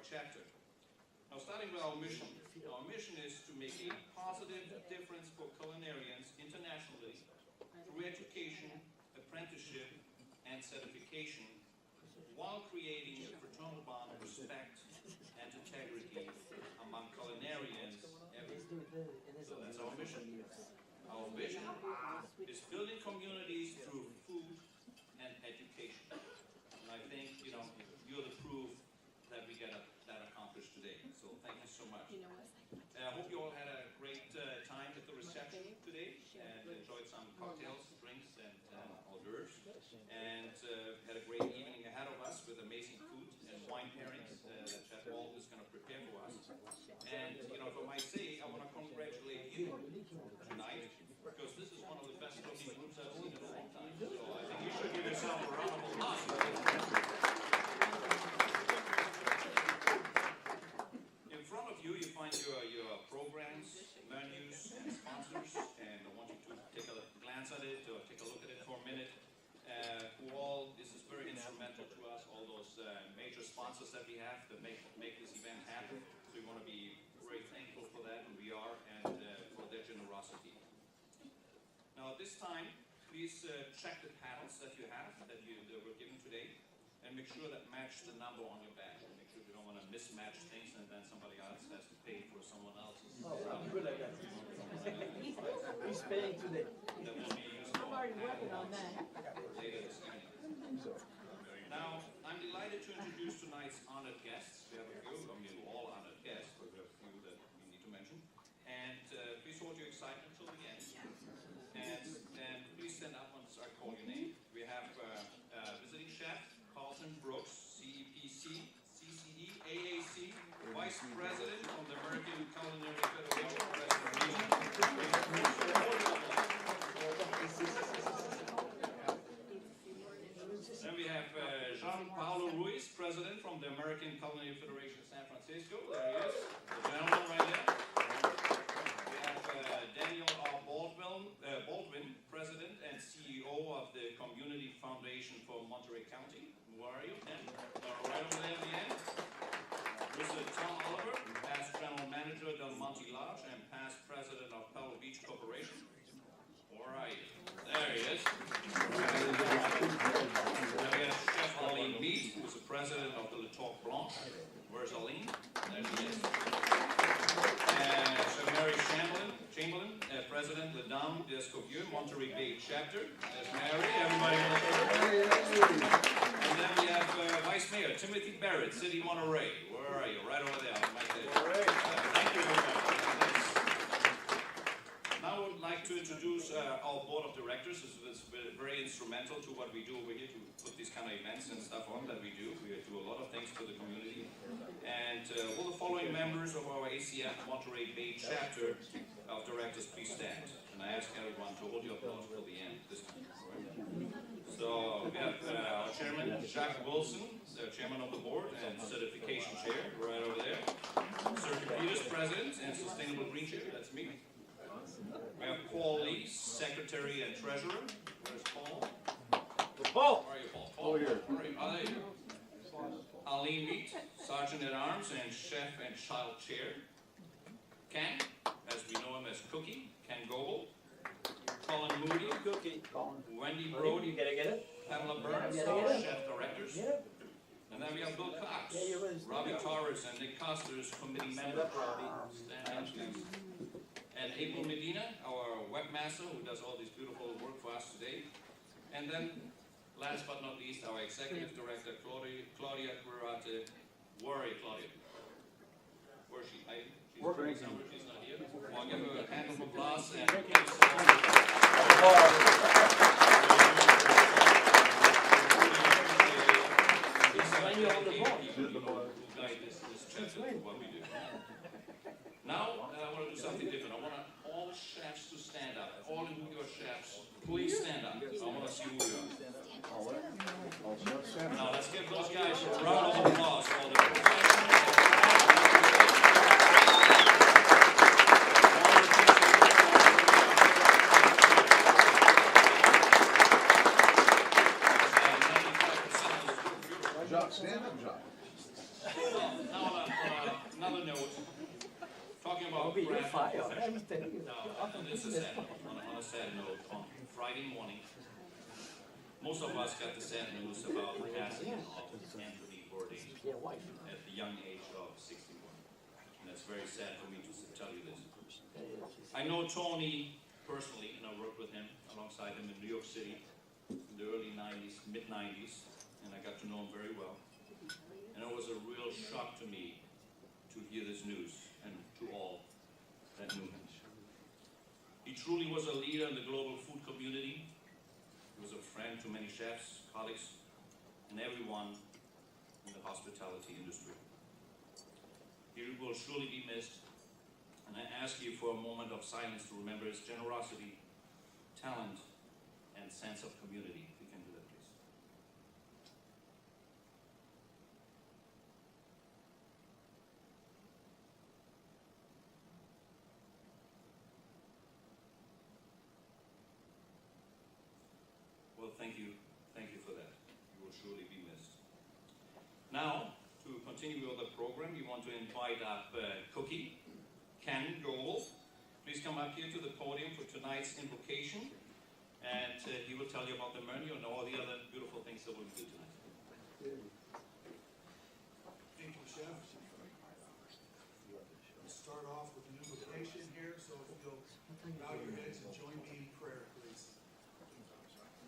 chapter. Now, starting with our mission. Our mission is to make a positive difference for culinarians internationally through education, apprenticeship, and certification, while creating a fraternal bond of respect and integrity among culinarians everywhere. So that's our mission. Our vision is building communities through food and education. And I think, you're the proof that we get that accomplished today. So thank you so much. I hope you all had a great time at the reception today and enjoyed some cocktails, drinks, and hors d'oeuvres. And had a great evening ahead of us with amazing food and wine pairings that Chef Walt is going to prepare for us. And, if I might say, I want to congratulate you tonight, because this is one of the best looking groups I've seen in a long time. So I think you should give yourself a round of applause. In front of you, you find your programs, menus, and sponsors, and I want you to take a glance at it, or take a look at it for a minute. This is very instrumental to us, all those major sponsors that we have that make this event happen. So we want to be very thankful for that, and we are, and for their generosity. Now at this time, please check the panels that you have, that were given today, and make sure that match the number on your badge. Make sure you don't want to mismatch things and then somebody else has to pay for someone else's. Oh, I'm good like that. He's paying today. That will be useful. I'm already working on that. Later this evening. Now, I'm delighted to introduce tonight's honored guests. We have a few, all honored guests, but we have a few that we need to mention. And please hold your excitement until the end. And please stand up once I call your name. We have visiting chef Carlton Brooks, CEPC, CCE, AAC, Vice President of the American Culinary Federation Western Region. Then we have Jean Paulo Ruiz, President from the American Culinary Federation of San Francisco. There he is, the gentleman right there. We have Daniel R. Baldwin, President and CEO of the Community Foundation for Monterey County. Where are you, Dan? Right over there at the end. Mr. Tom Oliver, past General Manager Del Monte Lodge and past President of Pebble Beach Corporation. Where are you? There he is. Then we have Chef Arlene Mead, who's the President of the Le Tour Blanche. Where's Arlene? There she is. And Chef Mary Chamberlain, President Le Dame d'Escoffieu, Monterey Bay Chapter. There's Mary, everybody knows her. And then we have Vice Mayor Timothy Barrett, City Monterey. Where are you? Right over there. Thank you very much. Now I would like to introduce our board of directors. This is very instrumental to what we do over here, to put these kind of events and stuff on that we do. We do a lot of things for the community. And will the following members of our ACF Monterey Bay Chapter of Directors please stand? And I ask everyone to hold your applause till the end this time. So we have our chairman, Jacques Wilson, the chairman of the board and certification chair, right over there. Sergio Peters, president and sustainable green chair, that's me. We have Paul Lee, secretary and treasurer. Where's Paul? Paul! Where are you, Paul? Over here. All right, oh, there you go. Arlene Mead, sergeant at arms and chef and child chair. Ken, as we know him as Cookie, Ken Goebel. Colin Moody, Cookie. Wendy Brody, You gotta get it? Pamela Burns, Yeah, our yeah. chef directors. Yeah. And then we have Bill Cox, Yeah, you're right. Robbie Torres, and Nick Costers, committee members. Stand up, please. And April Medina, our webmaster, who does all this beautiful work for us today. And then, last but not least, our executive director, Claudia Guerrate. Where are you, Claudia? Where is she? She's working somewhere. She's not here. Well, I'll give her a hand of applause and thanks. What we do. Now, I want to do something different. I want all the chefs to stand up. All of your chefs, please stand up. I want to see who you are. Now, let's give those guys a round of applause for the Stand up, John. now, about Be craft fire. and profession. Everything. Now, and this is sad, on a sad note, on Friday morning, most of us got the sad news about the passing of Anthony Bourdain Yeah, wife. at the young age of 61. And it's very sad for me to tell you this. I know Tony personally, and I worked with him alongside him in New York City in the early 90s, mid-90s, and I got to know him very well. And it was a real shock to me to hear this news, and to all that knew him. He truly was a leader in the global food community. He was a friend to many chefs, colleagues, and everyone in the hospitality industry. He will surely be missed, and I ask you for a moment of silence to remember his generosity, talent, and sense of community. If you can do that, please. Well, thank you for that. You will surely be missed. Now, to continue with the program, we want to invite up Cookie, Ken, Joel. Please come up here to the podium for tonight's invocation, and he will tell you about the menu and all the other beautiful things that we'll do tonight. Thank you, Chef. We'll start off with an invocation here, so if you'll bow your heads and join me in prayer, please.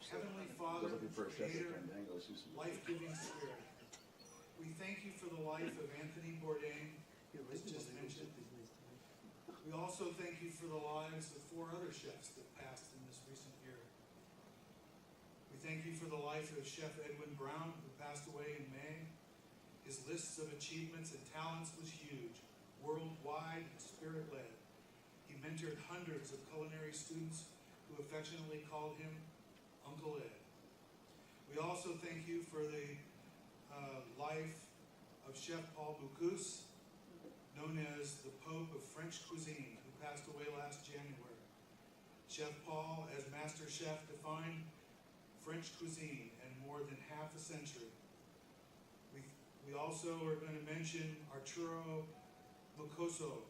Heavenly Father, Creator, life-giving Spirit, we thank you for the life of Anthony Bourdain, as just mentioned. We also thank you for the lives of 4 other chefs that passed in this recent year. We thank you for the life of Chef Edwin Brown, who passed away in May. His lists of achievements and talents was huge, worldwide and spirit-led. He mentored hundreds of culinary students who affectionately called him Uncle Ed. We also thank you for the life of Chef Paul Bocuse, known as the Pope of French cuisine, who passed away last January. Chef Paul, as Master Chef, defined French cuisine in more than half a century. We also are going to mention Arturo Mocoso,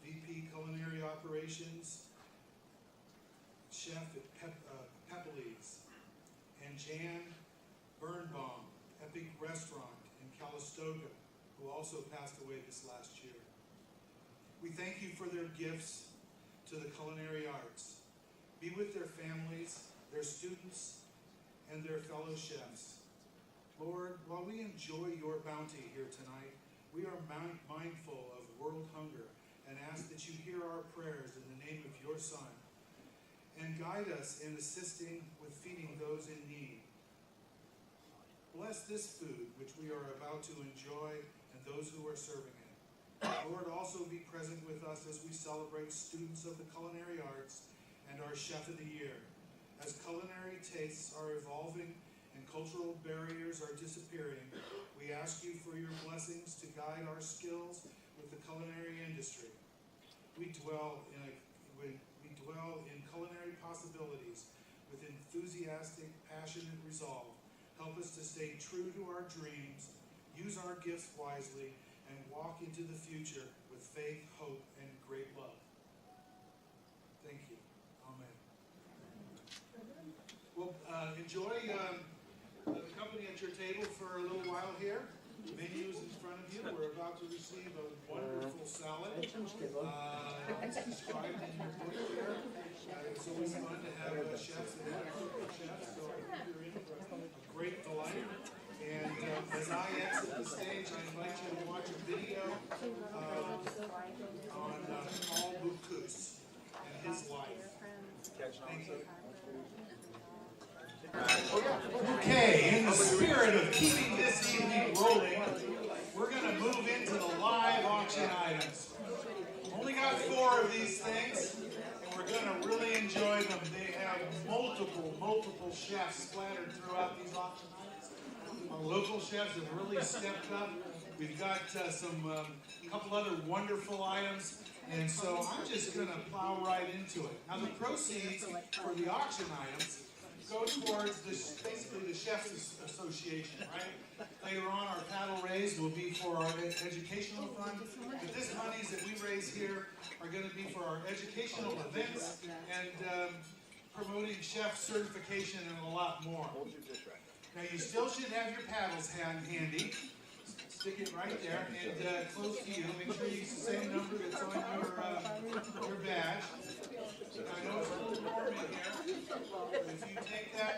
VP Culinary Operations, Chef at Pepeli's, and Jan Birnbaum, Epic Restaurant in Calistoga, who also passed away this last year. We thank you for their gifts to the culinary arts. Be with their families, their students, and their fellow chefs. Lord, while we enjoy your bounty here tonight, we are mindful of world hunger and ask that you hear our prayers in the name of your Son, and guide us in assisting with feeding those in need. Bless this food which we are about to enjoy and those who are serving it. Lord, also be present with us as we celebrate students of the culinary arts and our Chef of the Year. As culinary tastes are evolving and cultural barriers are disappearing, we ask you for your blessings to guide our skills with the culinary industry. We dwell in culinary possibilities with enthusiastic, passionate resolve. Help us to stay true to our dreams, use our gifts wisely, and walk into the future with faith, hope, and great love. Thank you. Amen. Well, enjoy the company at your table for a little while here. The menu is in front of you. We're about to receive a wonderful salad. It's described in your book there. It's always fun to have chefs and chefs, so I think you're in for a great delight. And as I exit the stage, I invite you to watch a video on Paul Bocuse and his life. Thank you. Okay, in the spirit of keeping this evening rolling, we're going to move into the live auction items. Only got 4 of these things, and we're going to really enjoy them. They have multiple chefs splattered throughout these auction items. Our local chefs have really stepped up. We've got a couple other wonderful items, and so I'm just going to plow right into it. Now, the proceeds for the auction items go towards this, basically the Chefs Association, right? Later on, our paddle raised will be for our educational fund. But this monies that we raise here are going to be for our educational events and promoting chef certification and a lot more. Now you still should have your paddles handy. Stick it right there and close to you. Make sure you use the same number that's on your badge. I know it's a little warm in here, but if you take that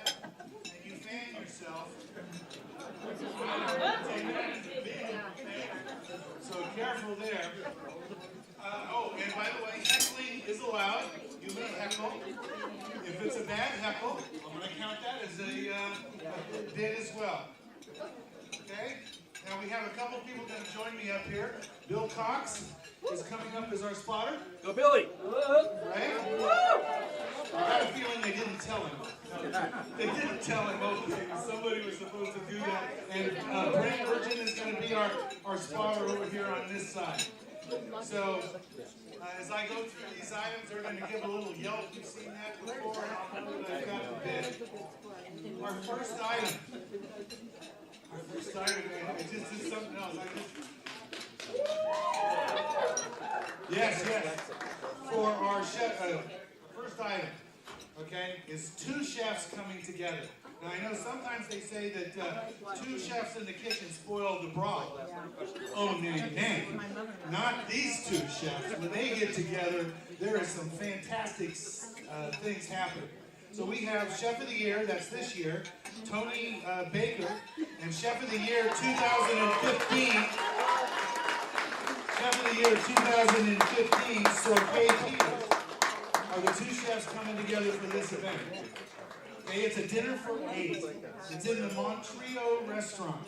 and you fan yourself, so careful there. Oh, and by the way, heckling is allowed. You may heckle. If it's a bad heckle, I'm going to count that as a bid as well. Okay? Now we have a couple people going to join me up here. Bill Cox is coming up as our spotter. Go Billy! Right? I got a feeling they didn't tell him. They didn't tell him, okay, somebody was supposed to do that. And Brent Virgin is going to be our spotter over here on this side. So, as I go through these items, they're going to give a little yelp. You've seen that before. I'll know that I've got the bid. Our first item. I just did something else. Yes. For our chef, first item, okay, is two chefs coming together. Now I know sometimes they say that two chefs in the kitchen spoil the broth. Oh, nay. Not these two chefs. When they get together, there are some fantastic things happening. So we have Chef of the Year, that's this year, Tony Baker, and Chef of the Year 2015, Chef of the Year 2015, Sorkay Peters, are the two chefs coming together for this event. Okay, it's a dinner for 8. It's in the Montreal restaurant.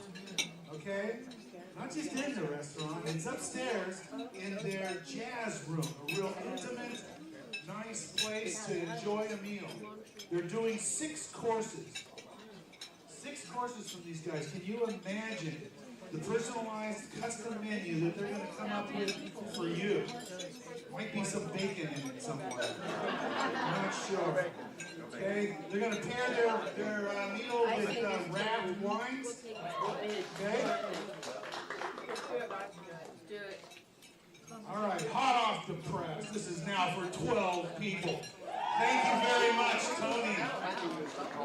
Okay? Not just in the restaurant, it's upstairs in their jazz room, a real intimate, nice place to enjoy a meal. They're doing 6 courses. 6 courses from these guys. Can you imagine the personalized custom menu that they're going to come up with for you? Might be some bacon in it somewhere. I'm not sure. Okay, they're going to pair their meal with wrapped wines. Okay. Do it. All right, hot off the press. This is now for 12 people. Thank you very much, Tony.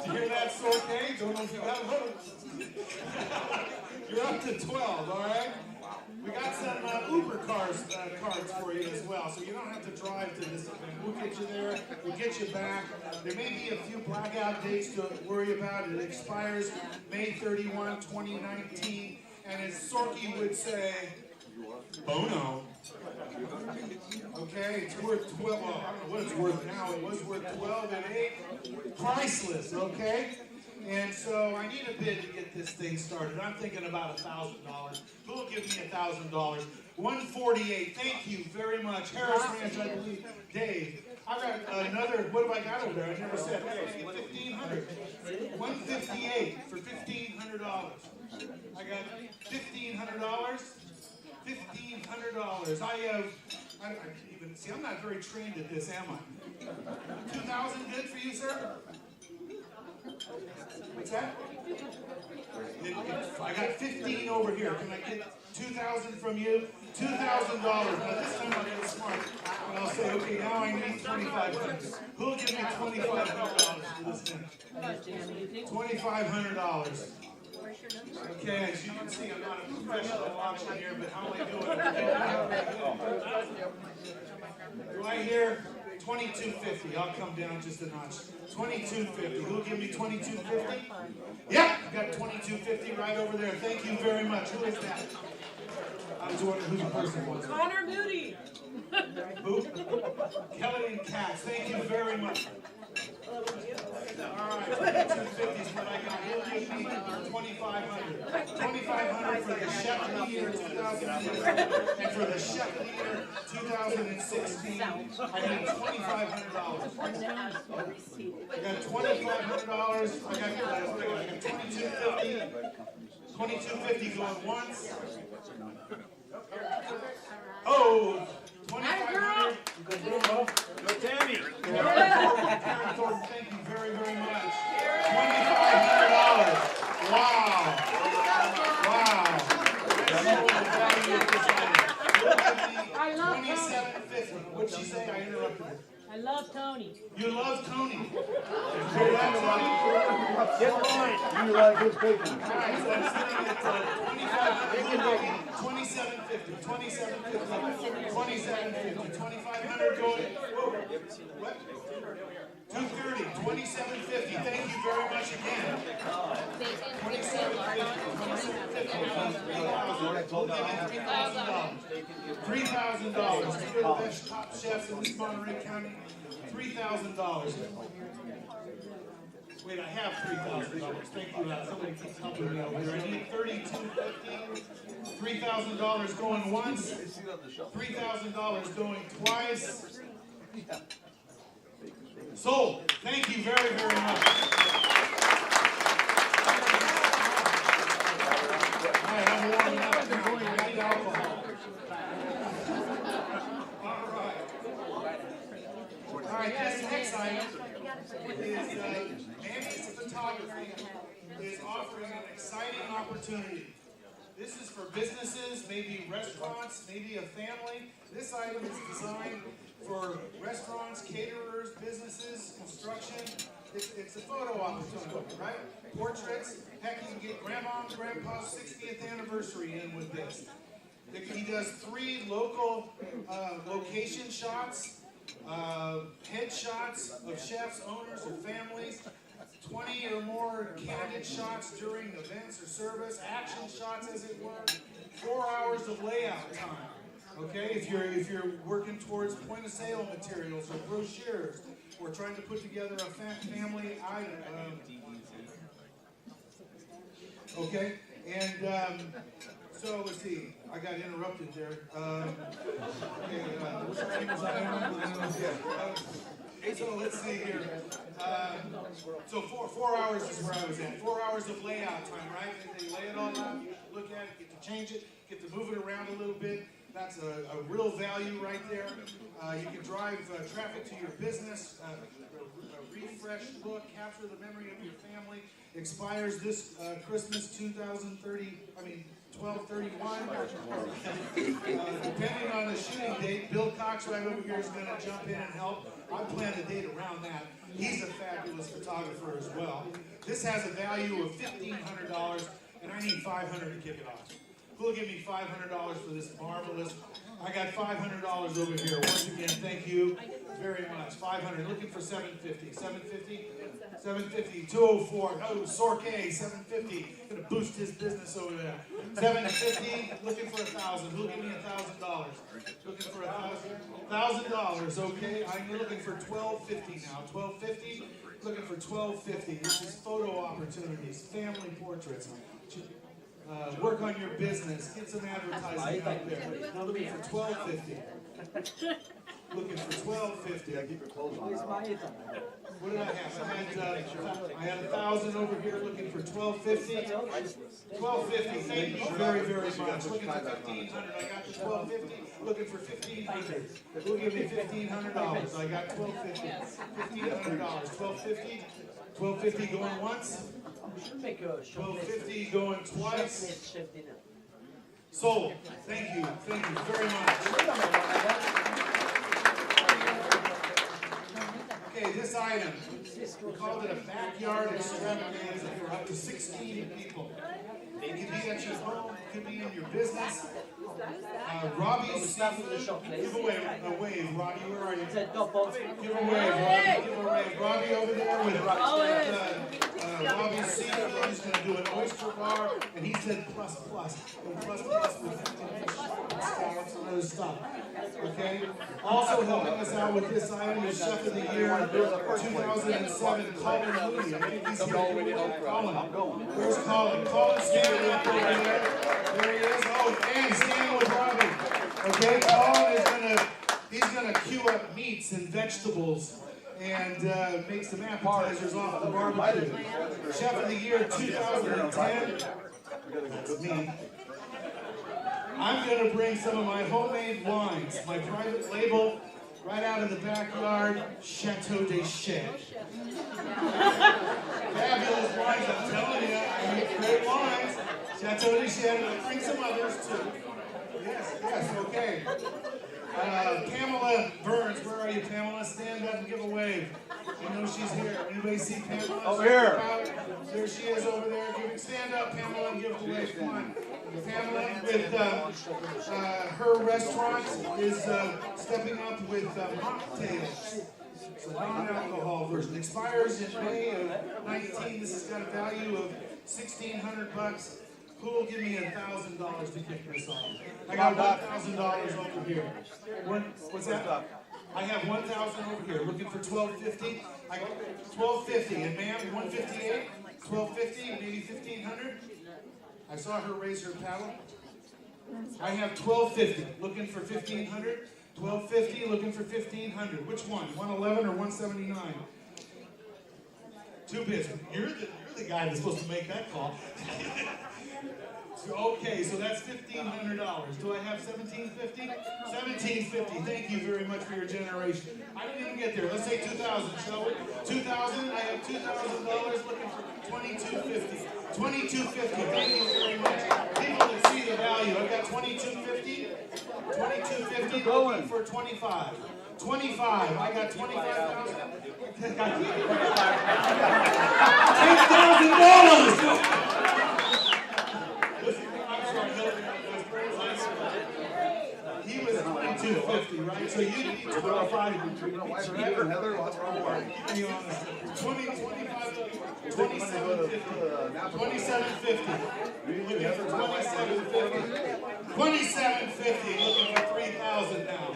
Did you hear that, Sorkay? Don't know if you got it. You're up to 12, all right? We got some Uber cards for you as well, so you don't have to drive to this event. We'll get you there. We'll get you back. There may be a few blackout dates to worry about. It expires May 31, 2019, and as Sorkay would say, Bono. Okay, it's worth 12. Well, I don't know what it's worth now. It was worth 12 and 8. Priceless, okay? And so I need a bid to get this thing started. I'm thinking about $1,000. Who will give me $1,000? $148. Thank you very much. Harris Ranch, I believe. Dave. I got another. What have I got over there? I never said. $1,500. $158 for $1,500. I got $1,500. $1,500. I can't even see. I'm not very trained at this, am I? 2,000 good for you, sir? What's that? I got 15 over here. Can I get 2,000 from you? $2,000. Now this time I'll get smart, and I'll say, okay, now I need 2,500. Who'll give me $2,500 for this thing? $2,500. Okay, as you can see, I'm not a professional auctioneer, but how am I doing? Do I hear $2,250? I'll come down just a notch. $2,250. Who'll give me $2,250? Yep, I got $2,250 right over there. Thank you very much. Who is that? I was wondering who the person was. Connor Moody. Who? Kelly and Katz. Thank you very much. All right, 250 is what I got. He'll give me 2,500. 2,500 for the Chef of the Year 2015, and for the Chef of the Year 2016. I need $2,500. I got $2,500. I got $2,250. $2,250 going once. Oh. 2,500. Go Tammy. Thank you very, very much. What'd she say? I interrupted her. I love Tony. You love Tony. You love Tony? Get mine. You like his bacon. All right, so I'm sitting at 2750, 2500 going. Whoa. What? 230, 2750. Thank you very much again. 3,000 dollars. Two of the best top chefs in this Monterey County. $3,000. Wait, I have $3,000. Thank you. Somebody keeps helping me over here. I need $3,250. $3,000 going once. $3,000 going twice. Sold. Thank you very, very much. All right, I'm warming up now. I need alcohol. All right, this next item is Manny's Photography is offering an exciting opportunity. This is for businesses, maybe restaurants, maybe a family. This item is designed for restaurants, caterers, businesses, construction. It's a photo opportunity, right? Portraits. Heck, you can get grandma and grandpa's 60th anniversary in with this. He does 3 local location shots, headshots of chefs, owners, or families, 20 or more candid shots during events or service, action shots as it were, 4 hours of layout time. Okay, if you're working towards point of sale materials or brochures, or trying to put together a family item. Okay, and so let's see. I got interrupted there. So let's see here. So four hours is where I was at. 4 hours of layout time, right? They lay it all out, you look at it, get to change it, get to move it around a little bit. That's a real value right there. You can drive traffic to your business, a refreshed look, capture the memory of your family. Expires this Christmas 12/31. Depending on the shooting date, Bill Cox right over here is going to jump in and help. I plan the date around that. He's a fabulous photographer as well. This has a value of $1,500, and I need $500 to kick it off. Who'll give me $500 for this marvelous? I got $500 over here. Once again, thank you very much. $500. Looking for $750. $750. $750. $204. Oh, Sorke. $750. Gonna boost his business over there. $750. Looking for $1,000. Who'll give me $1,000? Looking for $1,000. Okay. I'm looking for $1,250 now. $1,250. Looking for $1,250. This is photo opportunities, family portraits. Work on your business. Get some advertising out there. Looking for $1,250. Looking for $1,250. Keep your clothes on. What did I have? I had 1,000 over here. Looking for $1,250. $1,250. Thank you very, very much. Looking for $1,500. I got the $1,250. Looking for $1,500. Who'll give me $1,500? I got $1,250. $1,500. $1,250. $1,250 going once. $1,250 going twice. Sold. Thank you. Thank you very much. Okay, this item, we called it a backyard extravaganza for up to 16 people. It could be at your home, it could be in your business. Robbie's seafood. Give away a wave, Robbie. Where are you? Give a wave, Robbie. Give a wave. Robbie over there with Robbie's seafood. He's going to do an oyster bar, and he said plus plus. And plus plus with scallops and other stuff. Okay? Also helping us out with this item is Chef of the Year 2007, Colin Moody. I think he's here. Colin. Where's Colin? Colin standing up over there. There he is. Oh, and standing with Robbie. Okay, Colin is he's gonna queue up meats and vegetables and make some appetizers off the barbecue. Chef of the Year 2010. That's me. I'm going to bring some of my homemade wines, my private label, right out of the backyard, Chateau des Chefs. Fabulous wines, I'm telling you. I make great wines. Chateau des Chefs. I'll bring some others too. Yes, okay. Pamela Burns, where are you, Pamela? Stand up and give a wave. I know she's here. Anybody see Pamela? Over here. There she is over there. Stand up, Pamela, and give a wave. Come on. Pamela with her restaurant is stepping up with mocktails. It's a non-alcohol version. Expires in May of 19. This has got a value of $1,600. Who will give me $1,000 to kick this off? I got $1,000 over here. What's that? I have 1,000 over here. Looking for $1,250. I got $1,250. And ma'am, $158. $1,250. Maybe $1,500. I saw her raise her paddle. I have $1,250. Looking for $1,500. $1,250. Looking for $1,500. Which one? 111 or 179? Two bids. You're the guy that's supposed to make that call. Okay, so that's $1,500. Do I have $1,750? $1,750. Thank you very much for your generation. I didn't even get there. Let's say $2,000, shall we? $2,000. I have $2,000 looking for $2,250. $2,250. Thank you very much. People that see the value. I've got $2,250. $2,250. Looking for $25. $25. I got $25,000. $10,000. He was $2,250, right? So you need $25. Heather, what's wrong with Be honest. $2,750. Looking for $2,750. $2,750. Looking for $3,000 now.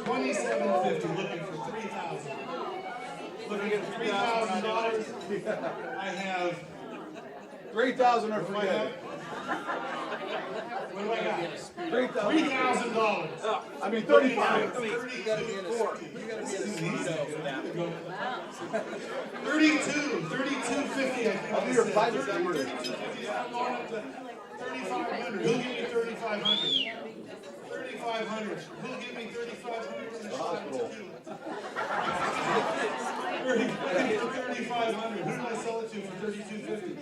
$2,750. Looking for $3,000. Looking for $3,000. I have 3,000 or what do I forget have? it. What do I got? $3,000. $3,000. I mean, 35. $32.50. I'll be your private secretary. $3,500. Who'll give me $3,500? $3,500. Who'll give me $3,500 in the hospital? $3,500. Who did I sell it to for $3,250?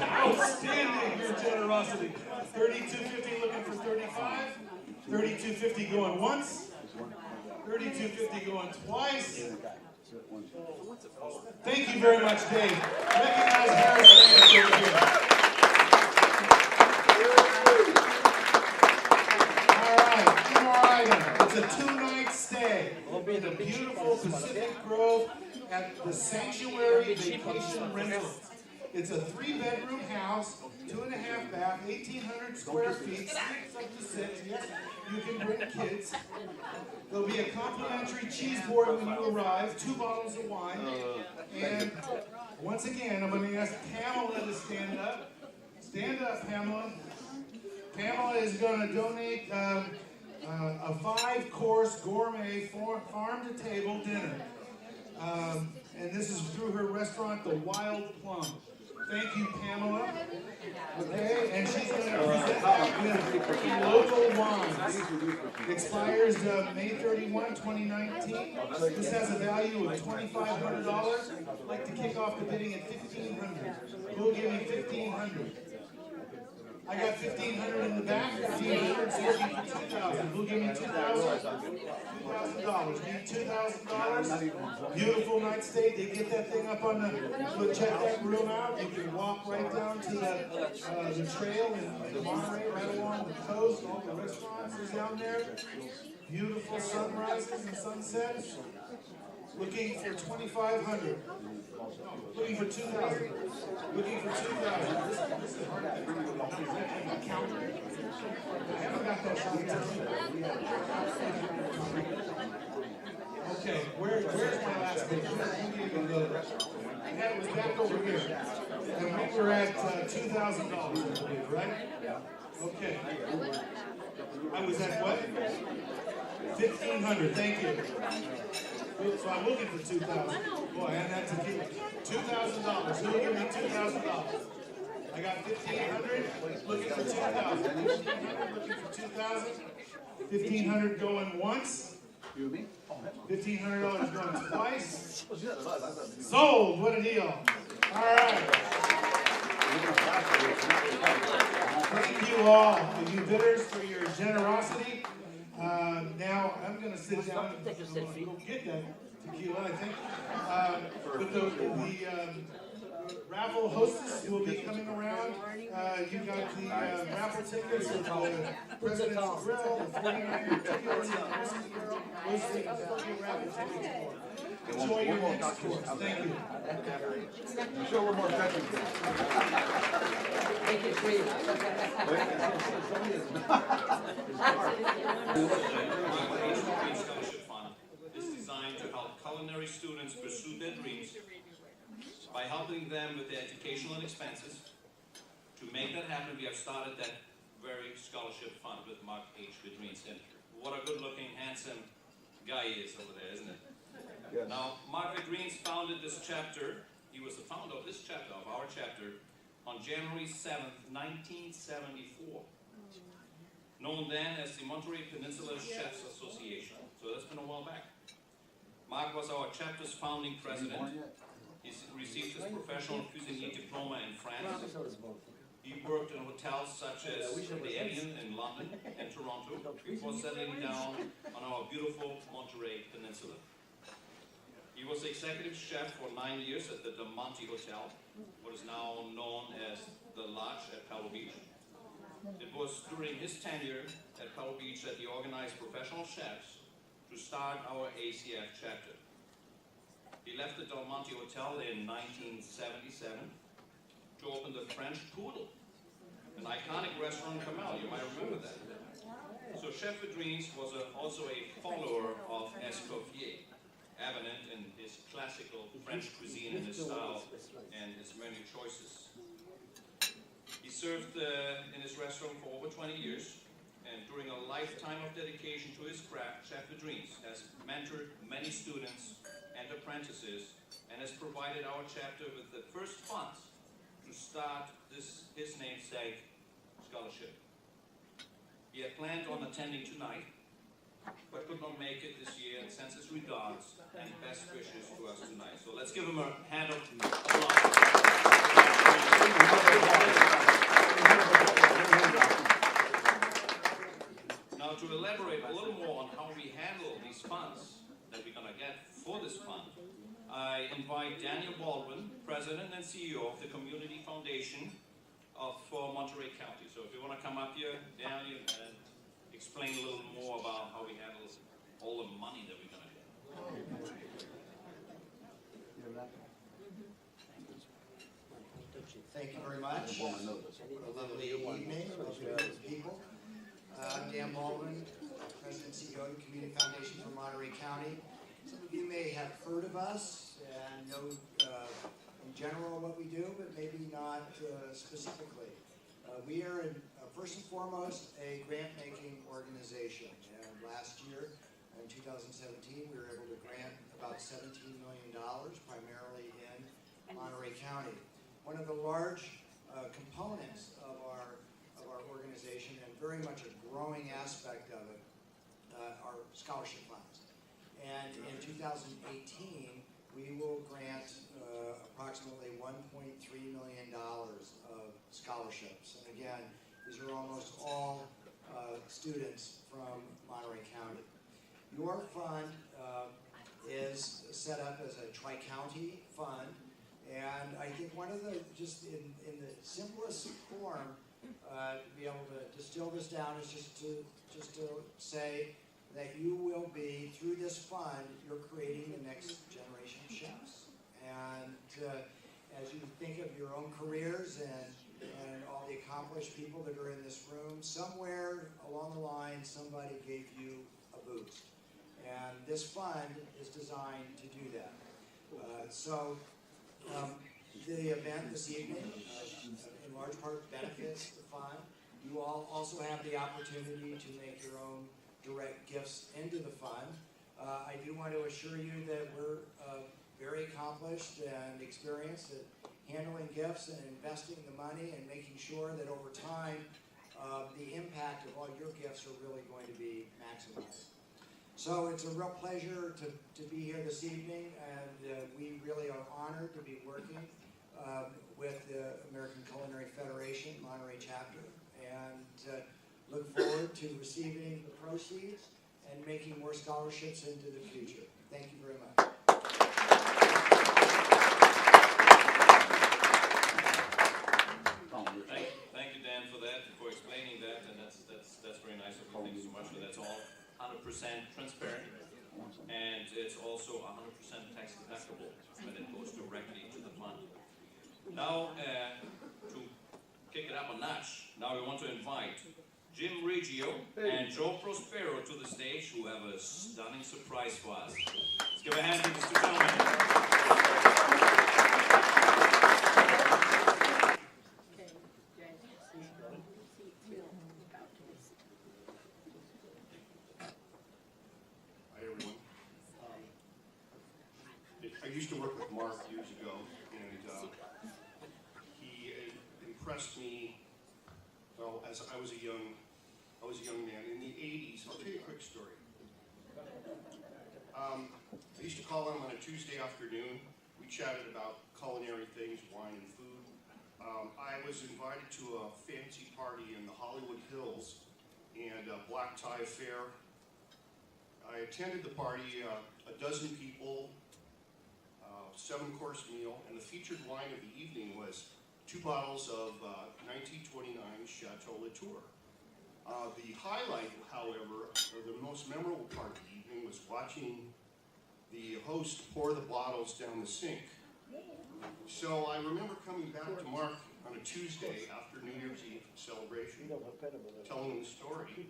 Outstanding, your generosity. $3,250 looking for $35. $3,250 going once. $3,250 going twice. Thank you very much, Dave. Recognize Harris Lance over here. All right, one more item. It's a 2-night stay in a beautiful Pacific Grove at the Sanctuary Vacation Rentals. It's a 3-bedroom house, 2.5 bath, 1,800 square feet, 6 up to 6. Yes, you can bring kids. There'll be a complimentary cheese board when you arrive, 2 bottles of wine. And once again, I'm going to ask Pamela to stand up. Stand up, Pamela. Pamela is going to donate a 5-course gourmet farm-to-table dinner. And this is through her restaurant, The Wild Plum. Thank you, Pamela. Okay, and she's going to present that with local wines. Expires May 31, 2019. This has a value of $2,500. I'd like to kick off the bidding at $1,500. Who'll give me $1,500? I got $1,500 in the back, $1,500, so looking for $2,000. Who'll give me $2,000? $2,000. Need $2,000. Beautiful night stay. They get that thing up on the, check that room out. You can walk right down to the trail in Monterey, right along the coast. All the restaurants are down there. Beautiful sunrises and sunsets. Looking for $2,500. Looking for $2,000. Looking for $2,000. This is hard to count. I haven't got that sheet. Okay, where's my last page? I had it was back over here. And we were at $2,000, I believe, right? Okay. I was at what? $1,500. Thank you. So I'm looking for $2,000. Boy, and that's a key. $2,000. Who will give me $2,000? I got $1,500. Looking for $2,000. $1,500. Looking for $2,000. $1,500 going once. $1,500 going twice. Sold. What a deal. All right. Thank you all, you bidders, for your generosity. Now, I'm gonna sit down and I'm gonna go get that tequila, I think. But the raffle hostess will be coming around. You got the raffle tickets, the President's Grill, the 49er tickets, the Christmas Grill. Those things that you raffle tickets for. Enjoy your next course. Thank you. I'm sure we're more veterans. Thank you, please. Marc H. Vedrines Scholarship Fund is designed to help culinary students pursue their dreams by helping them with their educational expenses. To make that happen, we have started that very scholarship fund with Marc H. Vedrines. And what a good-looking, handsome guy he is over there, isn't it? Yes. Now, Marc Vedrines founded this chapter. He was the founder of this chapter, of our chapter, on January 7th, 1974. Known then as the Monterey Peninsula Chefs Association. So that's been a while back. Marc was our chapter's founding president. He received his professional cuisinier diploma in France. He worked in hotels such as the Evian in London and Toronto before settling down on our beautiful Monterey Peninsula. He was the executive chef for 9 years at the Del Monte Hotel, what is now known as the Lodge at Pebble Beach. It was during his tenure at Pebble Beach that he organized professional chefs to start our ACF chapter. He left the Del Monte Hotel in 1977 to open the French Poodle, an iconic restaurant in Carmel. You might remember that. So Chef Vedrines was also a follower of Escoffier, evident in his classical French cuisine and his style and his menu choices. He served in his restaurant for over 20 years, and during a lifetime of dedication to his craft, Chef Vedrines has mentored many students and apprentices and has provided our chapter with the first funds to start his namesake scholarship. He had planned on attending tonight, but could not make it this year and sends his regards and best wishes to us tonight. So let's give him a hand of applause. Now, to elaborate a little more on how we handle these funds that we're going to get for this fund, I invite Daniel Baldwin, President and CEO of the Community Foundation for Monterey County. So if you want to come up here, Daniel, and explain a little more about how we handle all the money that we're going to get. Thank you very much. What a lovely evening, lovely people. I'm Dan Baldwin, President and CEO of the Community Foundation for Monterey County. Some of you may have heard of us and know in general what we do, but maybe not specifically. We are, first and foremost, a grant-making organization. And last year, in 2017, we were able to grant about $17 million, primarily in Monterey County. One of the large components of our organization, and very much a growing aspect of it, are scholarship funds. And in 2018, we will grant approximately $1.3 million of scholarships. And again, these are almost all students from Monterey County. Your fund is set up as a tri-county fund, and I think one of the, just in the simplest form, to be able to distill this down is just to say that you will be, through this fund, you're creating the next generation of chefs. And as you think of your own careers and all the accomplished people that are in this room, somewhere along the line, somebody gave you a boost. And this fund is designed to do that. The event this evening, in large part, benefits the fund. You all also have the opportunity to make your own direct gifts into the fund. I do want to assure you that we're very accomplished and experienced at handling gifts and investing the money and making sure that over time the impact of all your gifts are really going to be maximized. So it's a real pleasure to be here this evening, and we really are honored to be working with the American Culinary Federation Monterey chapter, and Look forward to receiving the proceeds and making more scholarships into the future. Thank you very much. Thank you, Dan, for that, for explaining that, and that's very nice of you. Thank you so much. So that's all 100% transparent, and it's also 100% tax deductible when it goes directly to the fund. Now, to kick it up a notch, now we want to invite Jim Reggio and Joe Prospero to the stage, who have a stunning surprise for us. Let's give a hand to these two gentlemen. Hi, everyone. I used to work with Mark years ago, and he impressed me. Well, as I was a young man in the '80s. I'll tell you a quick story. I used to call him on a Tuesday afternoon. We chatted about culinary things, wine and food. I was invited to a fancy party in the Hollywood Hills and a black tie affair. I attended the party, a dozen people, 7-course meal, and the featured wine of the evening was 2 bottles of 1929 Chateau Latour. The highlight, however, or the most memorable part of the evening was watching the host pour the bottles down the sink. So I remember coming back to Mark on a Tuesday after New Year's Eve celebration, telling him the story.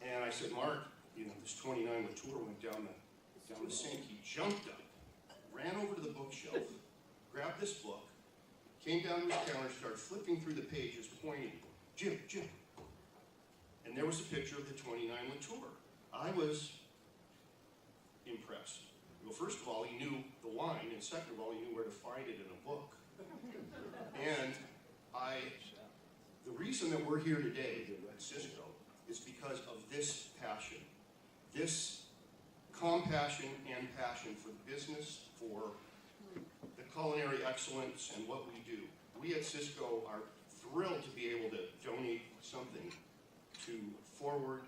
And I said, Mark, you know, this 29 Latour went down the sink. He jumped up, ran over to the bookshelf, grabbed this book, came down to his counter, started flipping through the pages, pointing, Jim. And there was a picture of the 29 Latour. I was impressed. Well, first of all, he knew the wine, and second of all, he knew where to find it in a book. And the reason that we're here today at Cisco is because of this passion, this compassion and passion for the business, for the culinary excellence, and what we do. We at Cisco are thrilled to be able to donate something to forward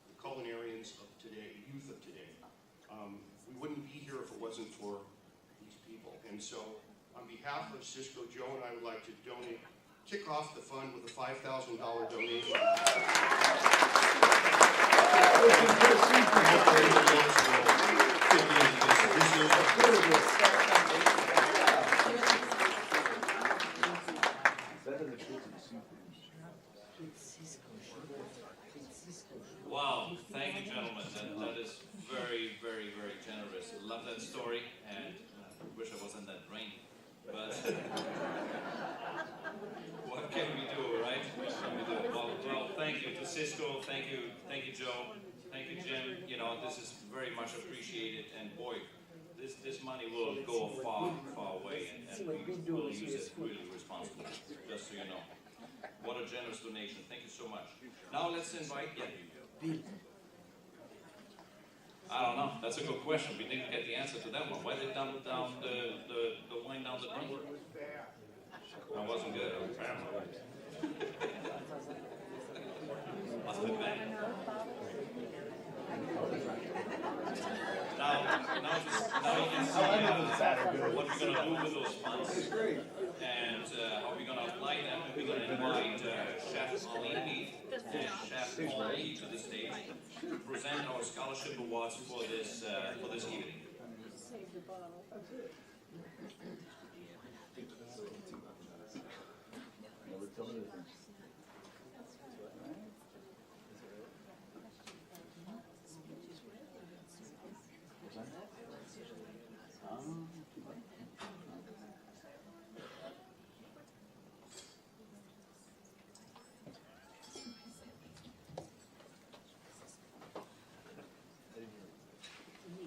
the culinarians of today, the youth of today. We wouldn't be here if it wasn't for these people. And so, on behalf of Cisco, Joe and I would like to kick off the fund with a $5,000 donation. Wow, thank you, gentlemen. That is very, very, very generous. I love that story, and I wish I was in that rain. But what can we do, right? What can we do? Well, thank you to Cisco. Thank you, Joe. Thank you, Jim. You know, this is very much appreciated, and boy, this money will go far, far away, and we will use it really responsibly. Just so you know. What a generous donation. Thank you so much. Now let's invite. Yeah. I don't know. That's a good question. We didn't get the answer to that one. Why did they dump down the wine down the drain? That wasn't good. Must have been. Now you can see what we're going to do with those funds and how we're going to apply them. And we're going to invite Chef Ali and Chef Ali to the stage to present our scholarship awards for this evening.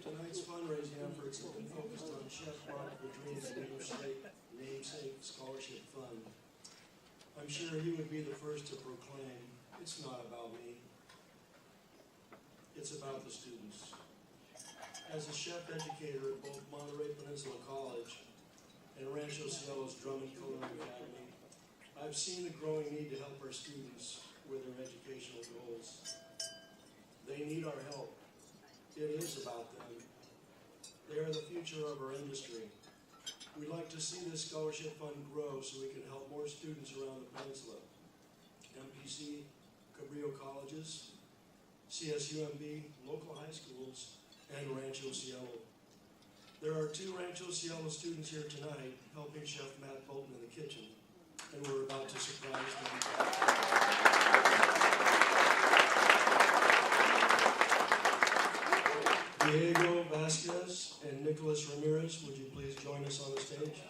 Tonight's fundraising efforts have been focused on Chef Marc Vedrines namesake Scholarship Fund. I'm sure he would be the first to proclaim, it's not about me. It's about the students. As a chef educator at both Monterey Peninsula College and Rancho Cielo's Drummond Culinary Academy, I've seen the growing need to help our students with their educational goals. They need our help. It is about them. They are the future of our industry. We'd like to see this scholarship fund grow so we can help more students around the peninsula. MPC, Cabrillo colleges, CSUMB, local high schools, and Rancho Cielo. There are 2 Rancho Cielo students here tonight helping Chef Matt Bolton in the kitchen, and we're about to surprise them. Diego Vasquez and Nicholas Ramirez, would you please join us on the stage?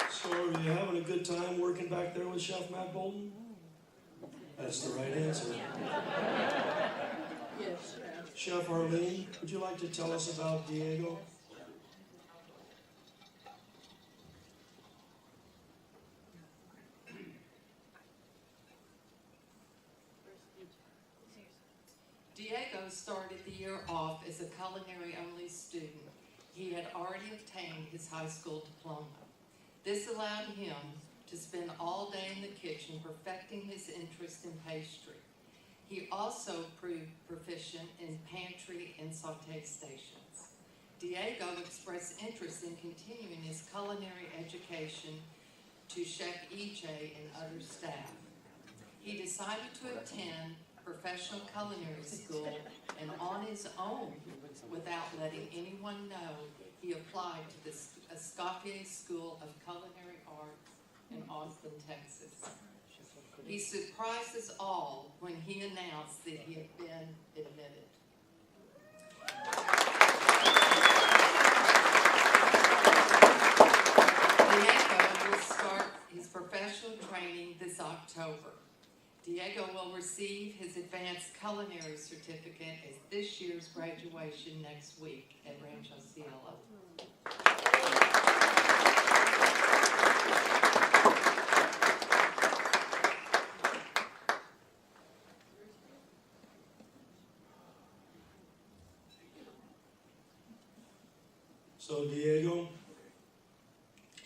So are you having a good time working back there with Chef Matt Bolton? That's the right answer. Yes. Chef Arlene, would you like to tell us about Diego? Diego started the year off as a culinary-only student. He had already obtained his high school diploma. This allowed him to spend all day in the kitchen perfecting his interest in pastry. He also proved proficient in pantry and sauté stations. Diego expressed interest in continuing his culinary education to Chef EJ and other staff. He decided to attend professional culinary school, and on his own, without letting anyone know, he applied to the Escoffier School of Culinary Arts in Austin, Texas. He surprised us all when he announced that he had been admitted. Diego will start his professional training this October. Diego will receive his advanced culinary certificate at this year's graduation next week at Rancho Cielo. So Diego,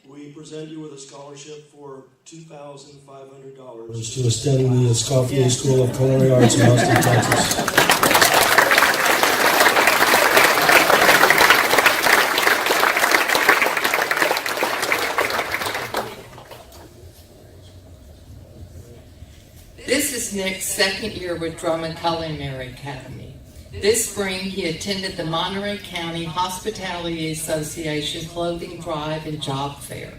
we present you with a scholarship for $2,500 to attend the Escoffier School of Culinary Arts in Austin, Texas. This is Nick's second year with Drummond Culinary Academy. This spring, he attended the Monterey County Hospitality Association Clothing Drive and Job Fair.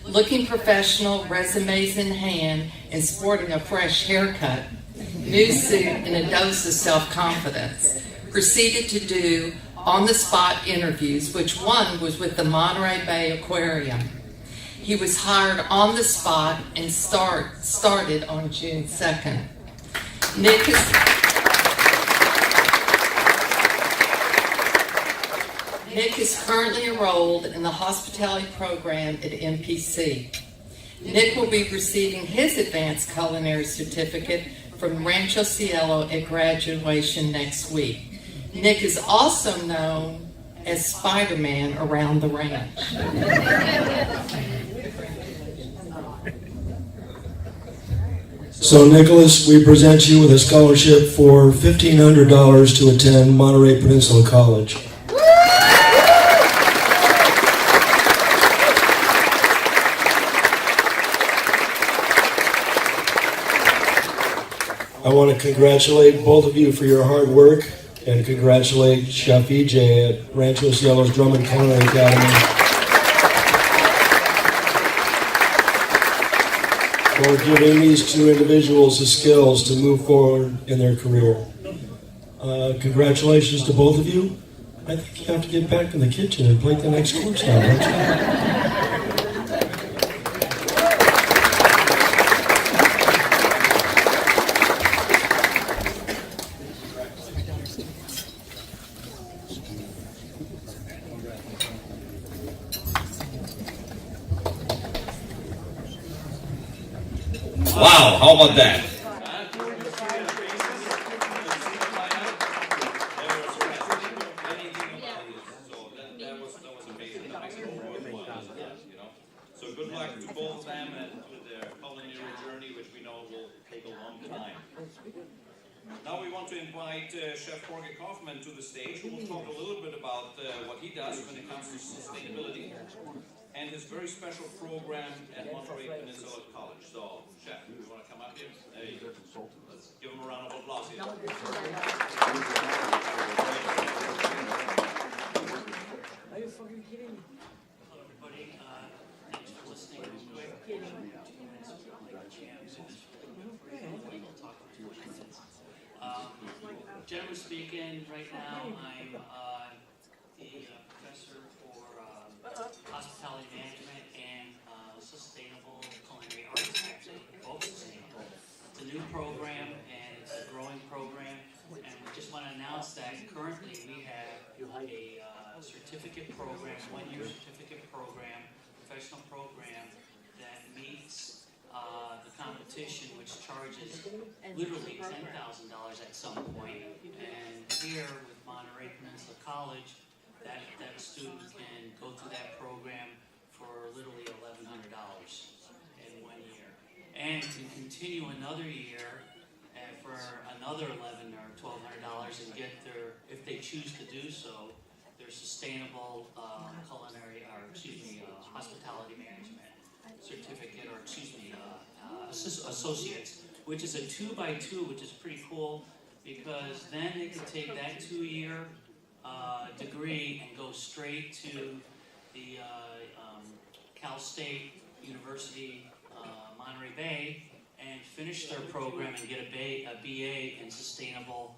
Looking professional, resumes in hand, and sporting a fresh haircut, new suit, and a dose of self-confidence, proceeded to do on-the-spot interviews, which one was with the Monterey Bay Aquarium. He was hired on the spot and started on June 2nd. Nick is currently enrolled in the hospitality program at MPC. Nick will be receiving his advanced culinary certificate from Rancho Cielo at graduation next week. Nick is also known as Spider-Man around the ranch. So Nicholas, we present you with a scholarship for $1,500 to attend Monterey Peninsula College. I want to congratulate both of you for your hard work and congratulate Chef EJ at Rancho Cielo's Drummond Culinary Academy for giving these two individuals the skills to move forward in their career. Congratulations to both of you. I think you have to get back in the kitchen and plate the next course now, don't you? Wow, how about that? Anything education that makes it worthwhile, you know. So good luck to both of them and to their culinary journey, which we know will take a long time. Now we want to invite Chef Jorge Kaufman to the stage, who will talk a little bit about what he does when it comes to sustainability and his very special program at Monterey Peninsula College. So, Chef, you want to come up here? Hey, let's give him a round of applause here. Are you fucking kidding me? Hello, everybody. Thanks for listening. Real quick. 2 minutes of we'll talk for 2 minutes. Generally speaking, right now I'm the professor for hospitality management and sustainable culinary arts. Actually, both sustainable. It's a new program and it's a growing program. And we just want to announce that currently we have a certificate program, 1-year certificate program, professional program that meets the competition, which charges literally $10,000 at some point. And here with Monterey Peninsula College, that student can go through that program for literally $1,100 in 1 year. And to continue another year for another $1,100 or $1,200 and get their, if they choose to do so, their sustainable culinary, or excuse me, hospitality management certificate, or excuse me, associates, which is a 2x2, which is pretty cool, because then they could take that 2-year degree and go straight to the Cal State University, Monterey Bay, and finish their program and get a BA in sustainable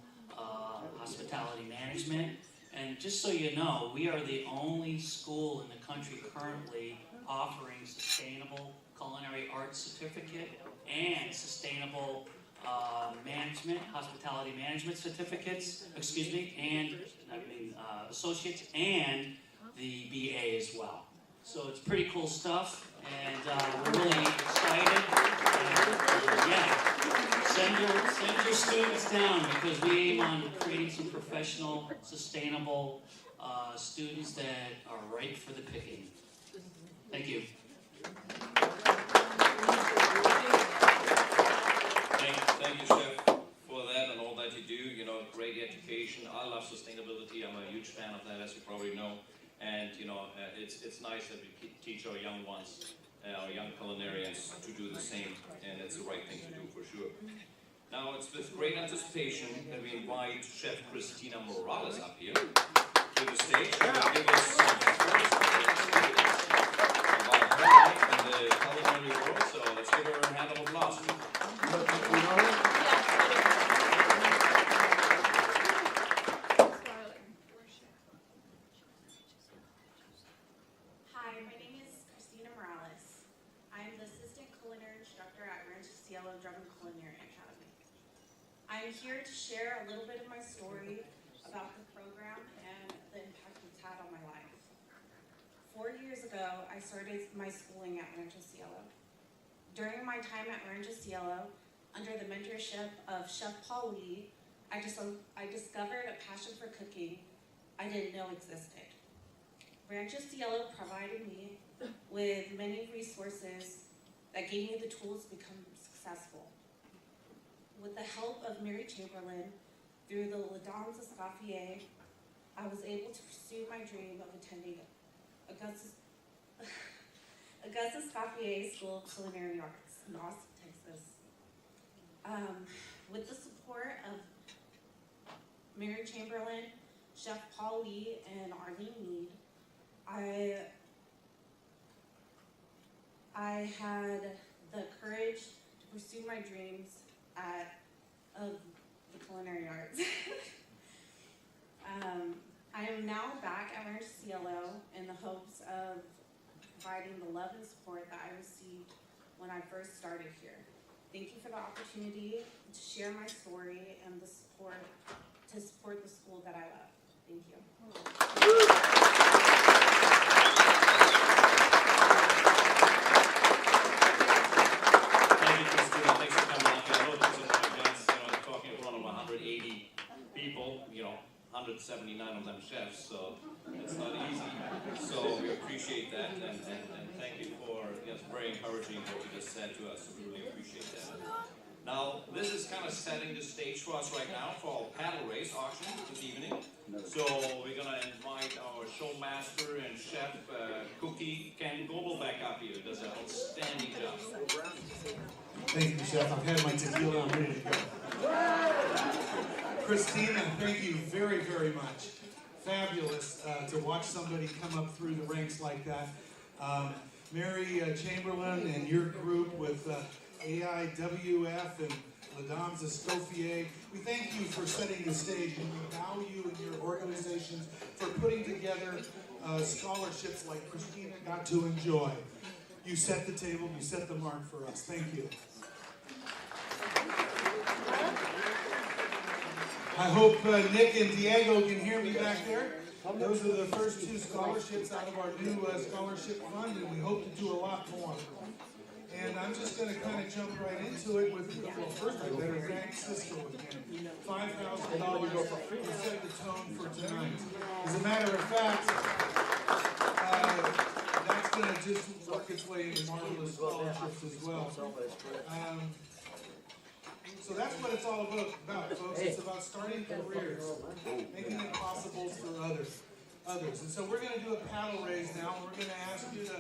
hospitality management. And just so you know, we are the only school in the country currently offering sustainable culinary arts certificate and sustainable management, hospitality management certificates, excuse me, and associates, and the BA as well. So it's pretty cool stuff, and we're really excited. Send your students down, because we aim on creating some professional, sustainable students that are ripe for the picking. Thank you. Thank you, Chef, for that and all that you do. You know, great education. I love sustainability. I'm a huge fan of that, as you probably know. And you know, it's nice that we teach our young ones, our young culinarians, to do the same, and it's the right thing to do for sure. Now it's with great anticipation that we invite Chef Christina Morales up here to the stage to give us some stories about her life in the culinary world. So let's give her a hand of applause. Hi, my name is Christina Morales. I'm the assistant culinary instructor at Rancho Cielo Drum and Culinary Academy. I'm here to share a little bit of my story about the program and the impact it's had on my life. 4 years ago, I started my schooling at Rancho Cielo. During my time at Rancho Cielo, under the mentorship of Chef Paul Lee, I discovered a passion for cooking I didn't know existed. Rancho Cielo provided me with many resources that gave me the tools to become successful. With the help of Mary Chamberlain, through the Ladons Escoffier, I was able to pursue my dream of attending Augusta Escoffier School of Culinary Arts in Austin, Texas. With the support of Mary Chamberlain, Chef Paul Lee, and Arlene Mead, I had the courage to pursue my dreams of the culinary arts. I am now back at Rancho Cielo in the hopes of providing the love and support that I received when I first started here. Thank you for the opportunity to share my story and to support the school that I love. Thank you. Thank you, Christina. Thanks for coming up. I know this is an event, talking in front of 180 people, 179 of them chefs, so it's not easy. So we appreciate that, and thank you for, yes, very encouraging what you just said to us. We really appreciate that. Now, this is kind of setting the stage for us right now for our paddle race auction this evening. So we're gonna invite our showmaster and chef, Cookie Ken Goebel, back up here. Does an outstanding job. Thank you, Chef. I've had my tequila. I'm ready to go. Christina, thank you very, very much. Fabulous to watch somebody come up through the ranks like that. Mary Chamberlain and your group with AIWF and Mesdames Escoffier, we thank you for setting the stage, and we bow you and your organizations for putting together scholarships like Christina got to enjoy. You set the table, you set the mark for us. Thank you. I hope Nick and Diego can hear me back there. Those are the first two scholarships out of our new scholarship fund, and we hope to do a lot more. And I'm just going to kind of jump right into it with, well, first I better thank Cisco again. $5,000 to set the tone for tonight. As a matter of fact, that's going to just work its way into marvelous scholarships as well. So that's what it's all about, folks. It's about starting careers, making it possible for others. And so we're going to do a paddle raise now, and we're going to ask you to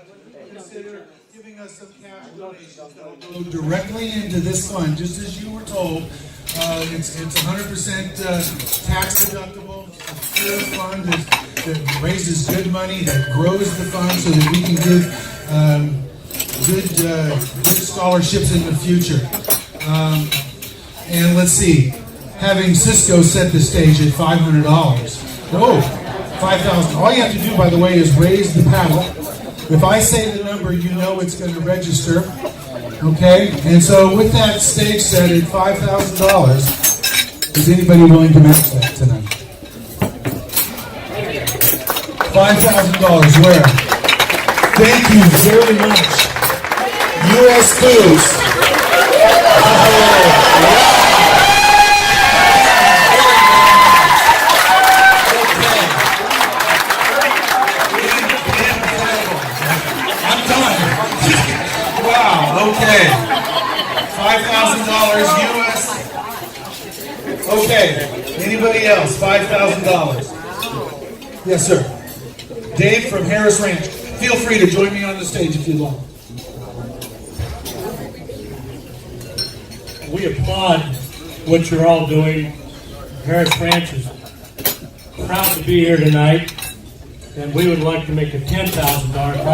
consider giving us some cash donations that will go directly into this fund, just as you were told. It's 100% tax deductible, a fair fund that raises good money, that grows the fund so that we can give good scholarships in the future. And let's see, having Cisco set the stage at $500. Oh, $5,000. All you have to do, by the way, is raise the paddle. If I say the number, you know it's going to register. Okay? And so with that stage set at $5,000, is anybody willing to match that tonight? $5,000, where? Thank you very much. U.S. Foods. Okay, $5,000 US. Okay, anybody else? $5,000. Yes, sir. Dave from Harris Ranch. Feel free to join me on the stage if you'd like. We applaud what you're all doing. Harris Ranch is proud to be here tonight, and we would like to make a $10,000 contribution.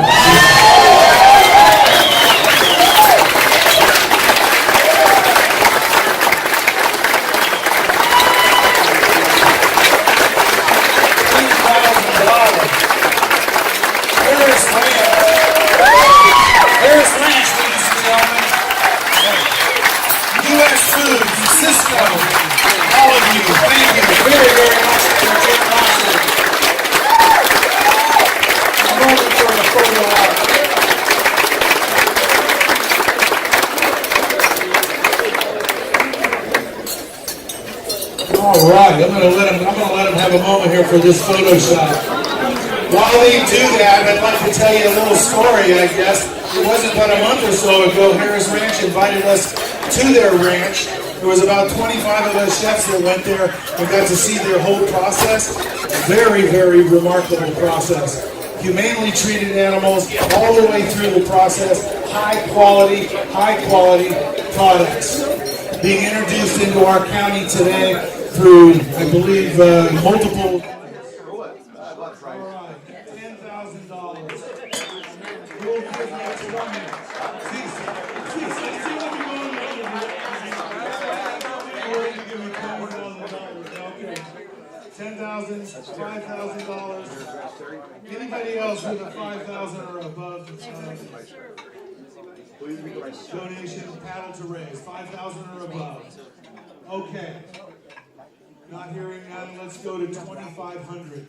All right, I'm gonna let him have a moment here for this Photoshop. While they do that, I'd like to tell you a little story, I guess. It wasn't but a month or so ago, Harris Ranch invited us to their ranch. There was about 25 of us chefs that went there and got to see their whole process. Very, very remarkable process. Humanely treated animals all the way through the process. High quality products being introduced into our county today through, I believe, multiple. All right, $10,000. We'll give that to one minute. $10,000, $5,000. Anybody else with a $5,000 or above donation, paddle to raise, $5,000 or above. Okay. Not hearing none. Let's go to $2,500.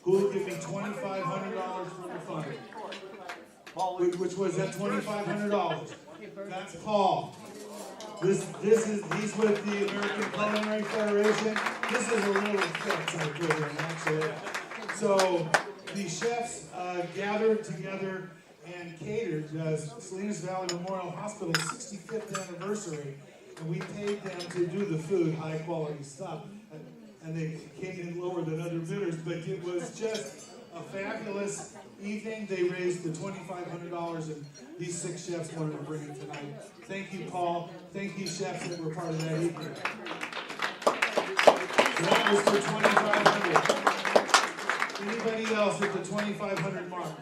Who will give me $2,500 from the fund? Which was at $2,500. That's Paul. He's with the American Culinary Federation. This is a little fix I put in, actually. So the chefs gathered together and catered Salinas Valley Memorial Hospital's 65th anniversary, and we paid them to do the food, high quality stuff. And they came in lower than other bidders, but it was just a fabulous evening. They raised the $2,500, and these 6 chefs wanted to bring it tonight. Thank you, Paul. Thank you, chefs that were part of that evening. That was for $2,500. Anybody else at the $2,500 mark?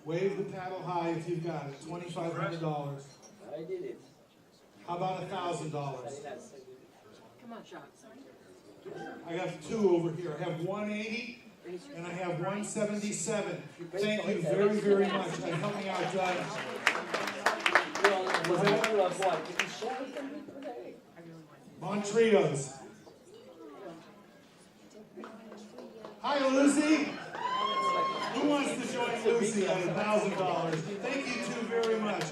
Wave the paddle high if you've got it. $2,500. I did it. How about $1,000? Come on, Sean. I got 2 over here. I have 180 and I have 177. Thank you very, very much. Help me out, Judge. Montrio's. Hi, Lucy. Who wants to join Lucy at $1,000? Thank you 2 very much.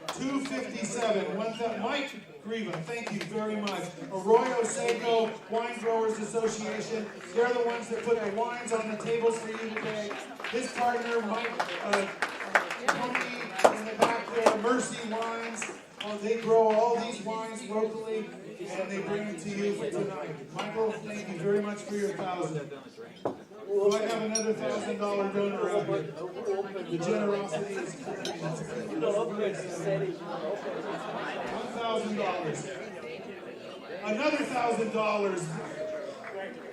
257. Mike Greva, thank you very much. Arroyo Seco Wine Growers Association. They're the ones that put the wines on the tables for you today. His partner, Mike, Tony in the back there, Mercy Wines. They grow all these wines locally, and they bring them to you for tonight. Michael, thank you very much for your $1,000. Do I have another $1,000 donor out here? The generosity is $1,000. Another $1,000.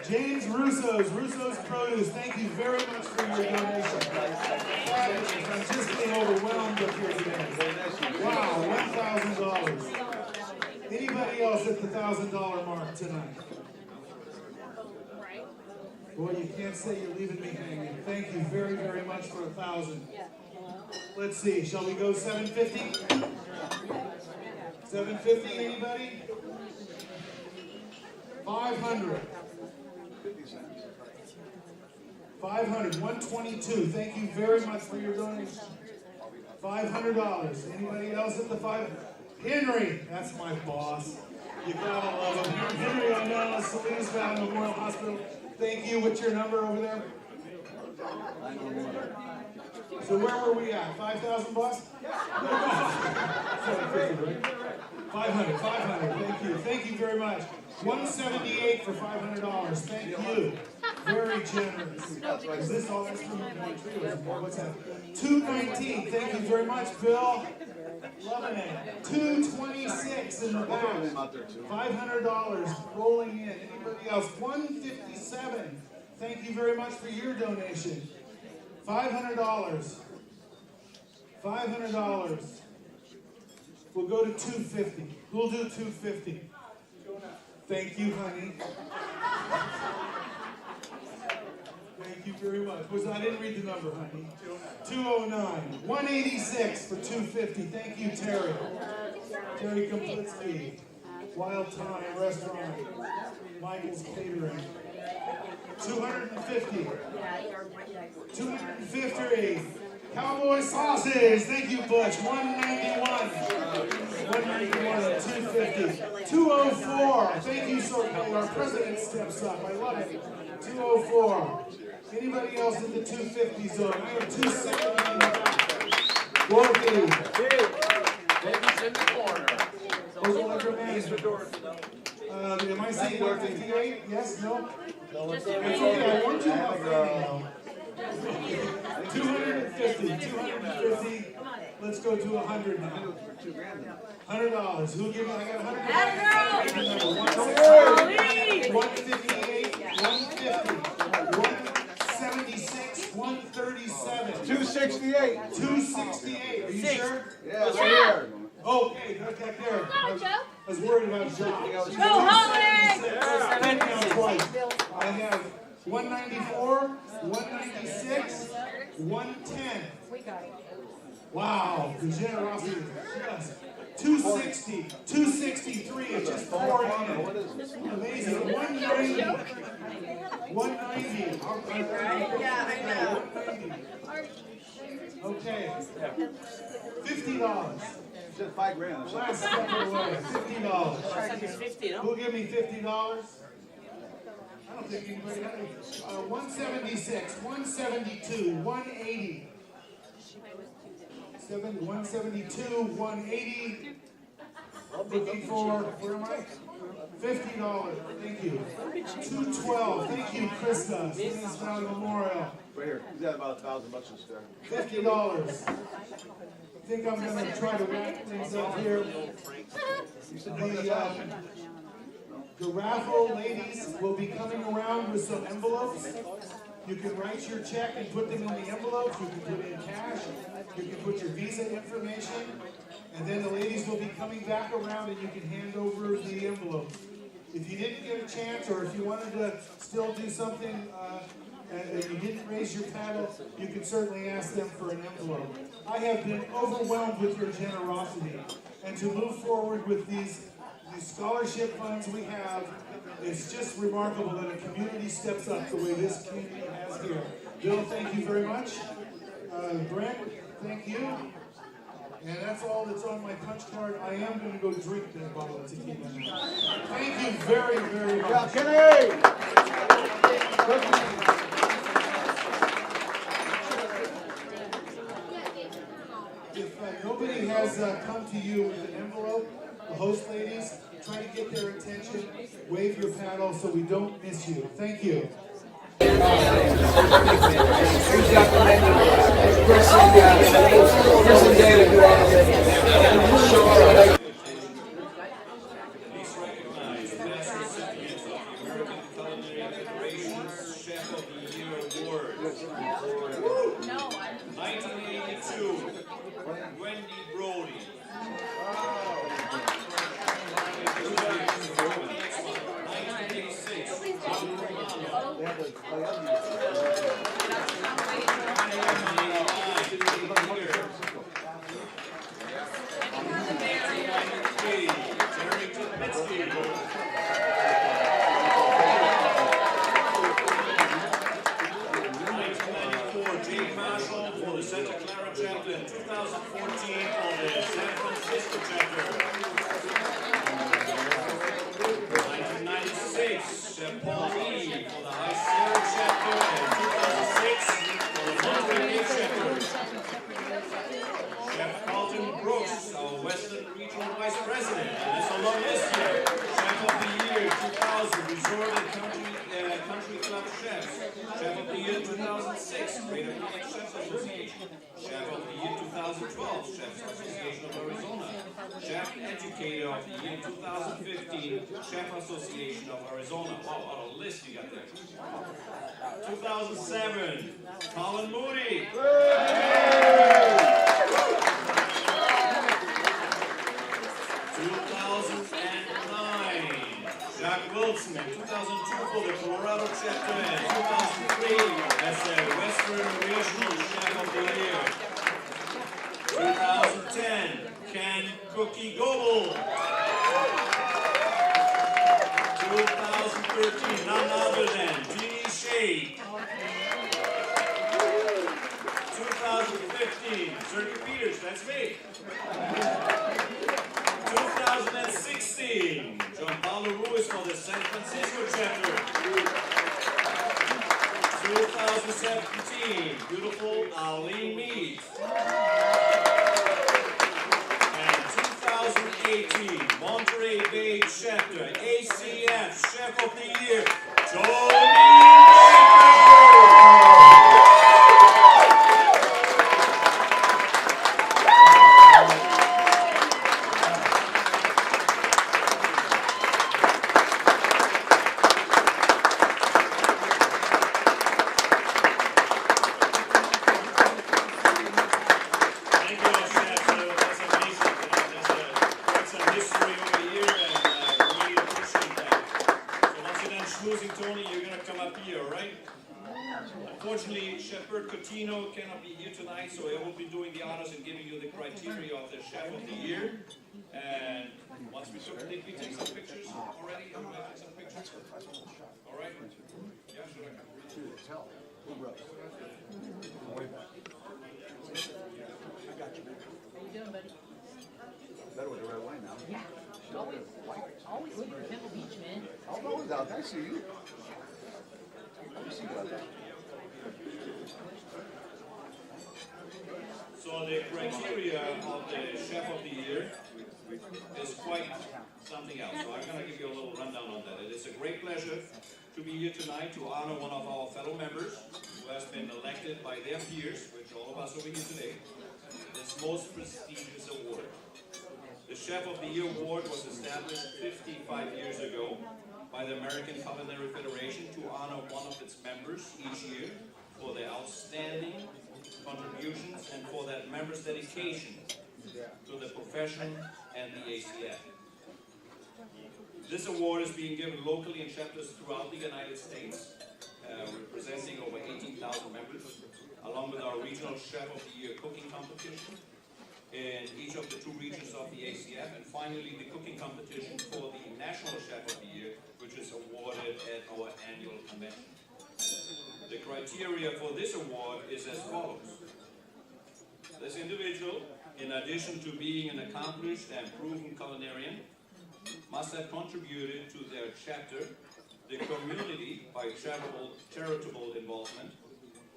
James Russo's Produce. Thank you very much for your donation. Fabulous. I'm just being overwhelmed up here today. Wow, $1,000. Anybody else at the $1,000 mark tonight? Boy, you can't say you're leaving me hanging. Thank you very, very much for $1,000. Let's see, shall we go 750? 750, anybody? 500. 500, 122. Thank you very much for your donation. $500. Anybody else at the 500? Henry, that's my boss. You gotta love him. Henry O'Neill, Salinas Valley Memorial Hospital. Thank you. What's your number over there? So where were we at? 5,000 bucks? 500. Thank you. Thank you very much. 178 for $500. Thank you. Very generous. Is this all that's from what's that? 219. Thank you very much, Bill. Loving it. 226 in the back. $500 rolling in. Anybody else? 157. Thank you very much for your donation. $500. $500. We'll go to 250. We'll do 250. Thank you, honey. Thank you very much. I didn't read the number, honey. 209. 186 for 250. Thank you, Terry. Terry Komplitsky. Wild Time Restaurant. Michael's Catering. 250. 250. Cowboy Sausage. Thank you, Butch. 191. 191 at 250. 204. Thank you, Sorky. Our president steps up. I love it. 204. Anybody else in the 250 zone? I have 270 in the back. Dorothy. Baby's in the corner. Who's the electric man? Am I saying 158? Yes? No? It's okay. I want you to have 250. 250. Let's go to 100 now. $100. Who'll give me? I got 100. 158. 150. 176. 137. 268. 268. Are you sure? Yeah, right here. Okay, look back there. I was worried about John. Go, Holland! I have 194, 196, 110. Wow, the generosity is just 260, 263. It's just pouring in. Amazing. 190. 190. Yeah, I know. 190. Okay. $50. Just $5,000. Last step away. $50. Who'll give me $50? I don't think anybody had any. 176, 172, 180. 172, 180. Looking for, where am I? $50, thank you. 212, thank you, Krista, Stevens Valley Memorial. Right here, he's got about $1,000 to spare. $50. I think I'm gonna try to wrap things up here. The raffle ladies will be coming around with some envelopes. You can write your check and put them in the envelopes. You can put in cash. You can put your Visa information. And then the ladies will be coming back around and you can hand over the envelopes. If you didn't get a chance, or if you wanted to still do something and you didn't raise your paddle, you can certainly ask them for an envelope. I have been overwhelmed with your generosity. And to move forward with these scholarship funds we have, it's just remarkable that a community steps up the way this community has here. Bill, thank you very much. Brent, thank you. And that's all that's on my punch card. I am going to go drink that bottle of tequila now. Thank you very, very much. Yeah, Kenny! If nobody has come to you with an envelope, the host ladies, try to get their attention, wave your paddle so we don't miss you. Thank you. Please recognize the past recipients of the American Culinary Federation's Chef of the Year Award. 1982, Wendy Brody. 1986, John for the Santa Clara chapter in 2014 for the San Francisco chapter. 1996, Chef Paul Lee for the High Sierra chapter and 2006 for the Monterey Bay chapter. Chef Carlton Brooks, our Western Regional Vice President, and this along this year, Chef of the Year 2000, Resort and Country Club Chefs. Chef of the Year 2006, Greater Phoenix Chefs Association. Chef of the Year 2012, Chefs Association of Arizona. Chef Educator of the Year 2015, Chef Association of Arizona. Wow, what a list you got there. 2007, Colin Moody. 2009, Jack Wilson in 2002 for the Colorado chapter and 2003 as the Western Regional Chef of the Year. 2010, Ken Cookie Goebel. 2013, none other than Jeannie Shea. 2015, Sergey Peters, that's me. 2016, John Paulo Ruiz for the San Francisco chapter. 2017, beautiful Arlene Mead. And 2018, Monterey Bay chapter, ACF Chef of the Year, Tony cannot be here tonight, so I will be doing the honors and giving you the criteria of the Chef of the Year. And once we took, did we take some pictures already? Everybody take some pictures? All right? Yeah, should I come? How you doing, buddy? Better with the red wine now. Yeah. Always leaving Pebble Beach, man. I'll go without. I see you. criteria of the Chef of the Year is quite something else. So I'm going to give you a little rundown on that. It is a great pleasure to be here tonight to honor one of our fellow members who has been elected by their peers, which all of us over here today, this most prestigious award. The Chef of the Year award was established 55 years ago by the American Culinary Federation to honor one of its members each year for their outstanding contributions and for that member's dedication to the profession and the ACF. This award is being given locally in chapters throughout the United States, representing over 18,000 members, along with our regional Chef of the Year cooking competition in each of the 2 regions of the ACF, and finally the cooking competition for the National Chef of the Year, which is awarded at our annual convention. The criteria for this award is as follows. This individual, in addition to being an accomplished and proven culinarian, must have contributed to their chapter, the community, by charitable involvement,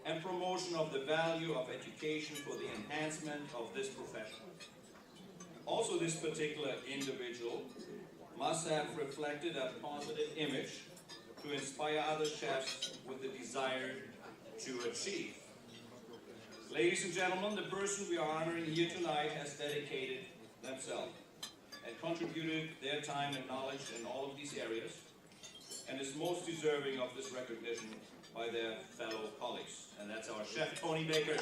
and promotion of the value of education for the enhancement of this profession. Also, this particular individual must have reflected a positive image to inspire other chefs with the desire to achieve. Ladies and gentlemen, the person we are honoring here tonight has dedicated themselves and contributed their time and knowledge in all of these areas, and is most deserving of this recognition by their fellow colleagues. And that's our chef, Tony Baker.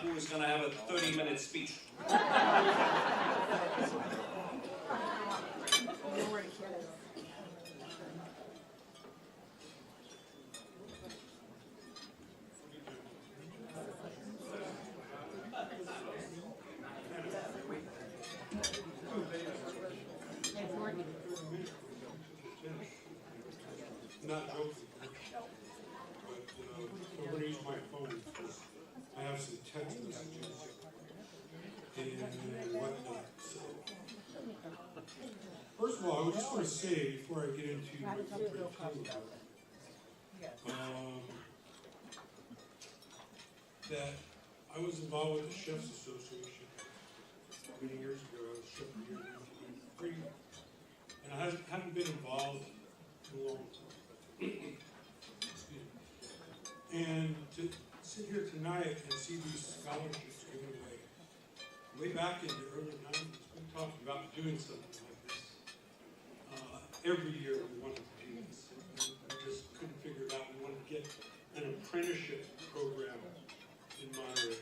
Who is going to have a 30-minute speech. Not joking, but I'm going to use my phone because I have some text messages and whatnot. So, first of all, I just want to say before I get into what I'm going to tell you about, that I was involved with the Chefs Association many years ago. I was chef of the year in 1983, and I haven't been involved in a long time. And to sit here tonight and see these scholarships given away, way back in the early 90s, we talked about doing something like this. Every year we wanted to do this, and we just couldn't figure it out. We wanted to get an apprenticeship program in Monterey.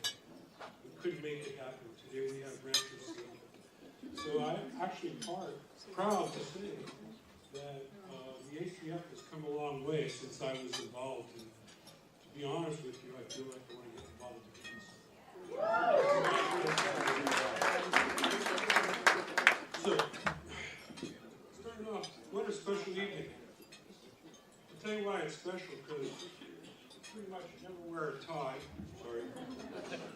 We couldn't make it happen. Today we have ranchers. So I'm actually proud to say that the ACF has come a long way since I was involved. And to be honest with you, I feel like I want to get involved again. So, starting off, what a special evening. I'll tell you why it's special, because pretty much never wear a tie, sorry,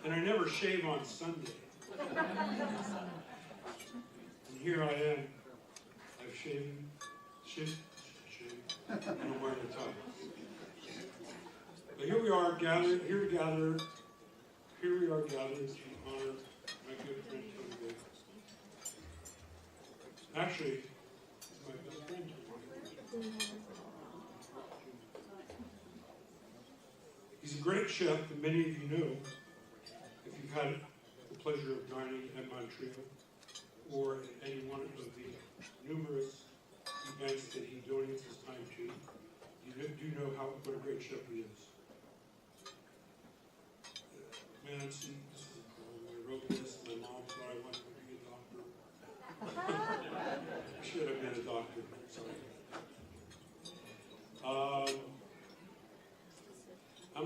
and I never shave on Sunday. And here I am. I've shaven. I don't wear the tie. But here we are gathered to honor my good friend Tony Baker. Actually, he's my best friend Tony. He's a great chef, and many of you know, if you've had the pleasure of dining at Montreal or at any one of the numerous events that he donates his time to, you do know what a great chef he is. Man, see, this is when I wrote this, my mom thought I wanted to be a doctor. I should have been a doctor, sorry.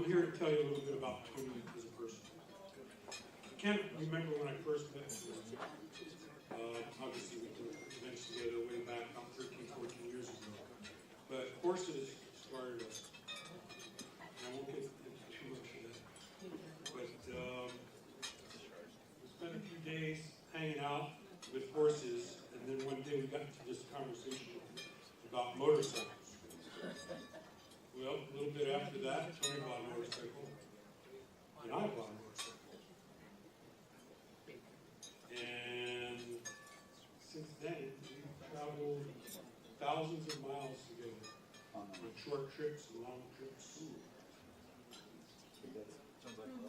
I'm here to tell you a little bit about Tony as a person. I can't remember when I first met him. Obviously, we took events together way back about 13, 14 years ago. But horses started us. And I won't get into too much of that. But we spent a few days hanging out with horses, and then one day we got into this conversation about motorcycles. Well, a little bit after that, Tony bought a motorcycle, and I bought a motorcycle. And since then, we've traveled thousands of miles together on short trips and long trips.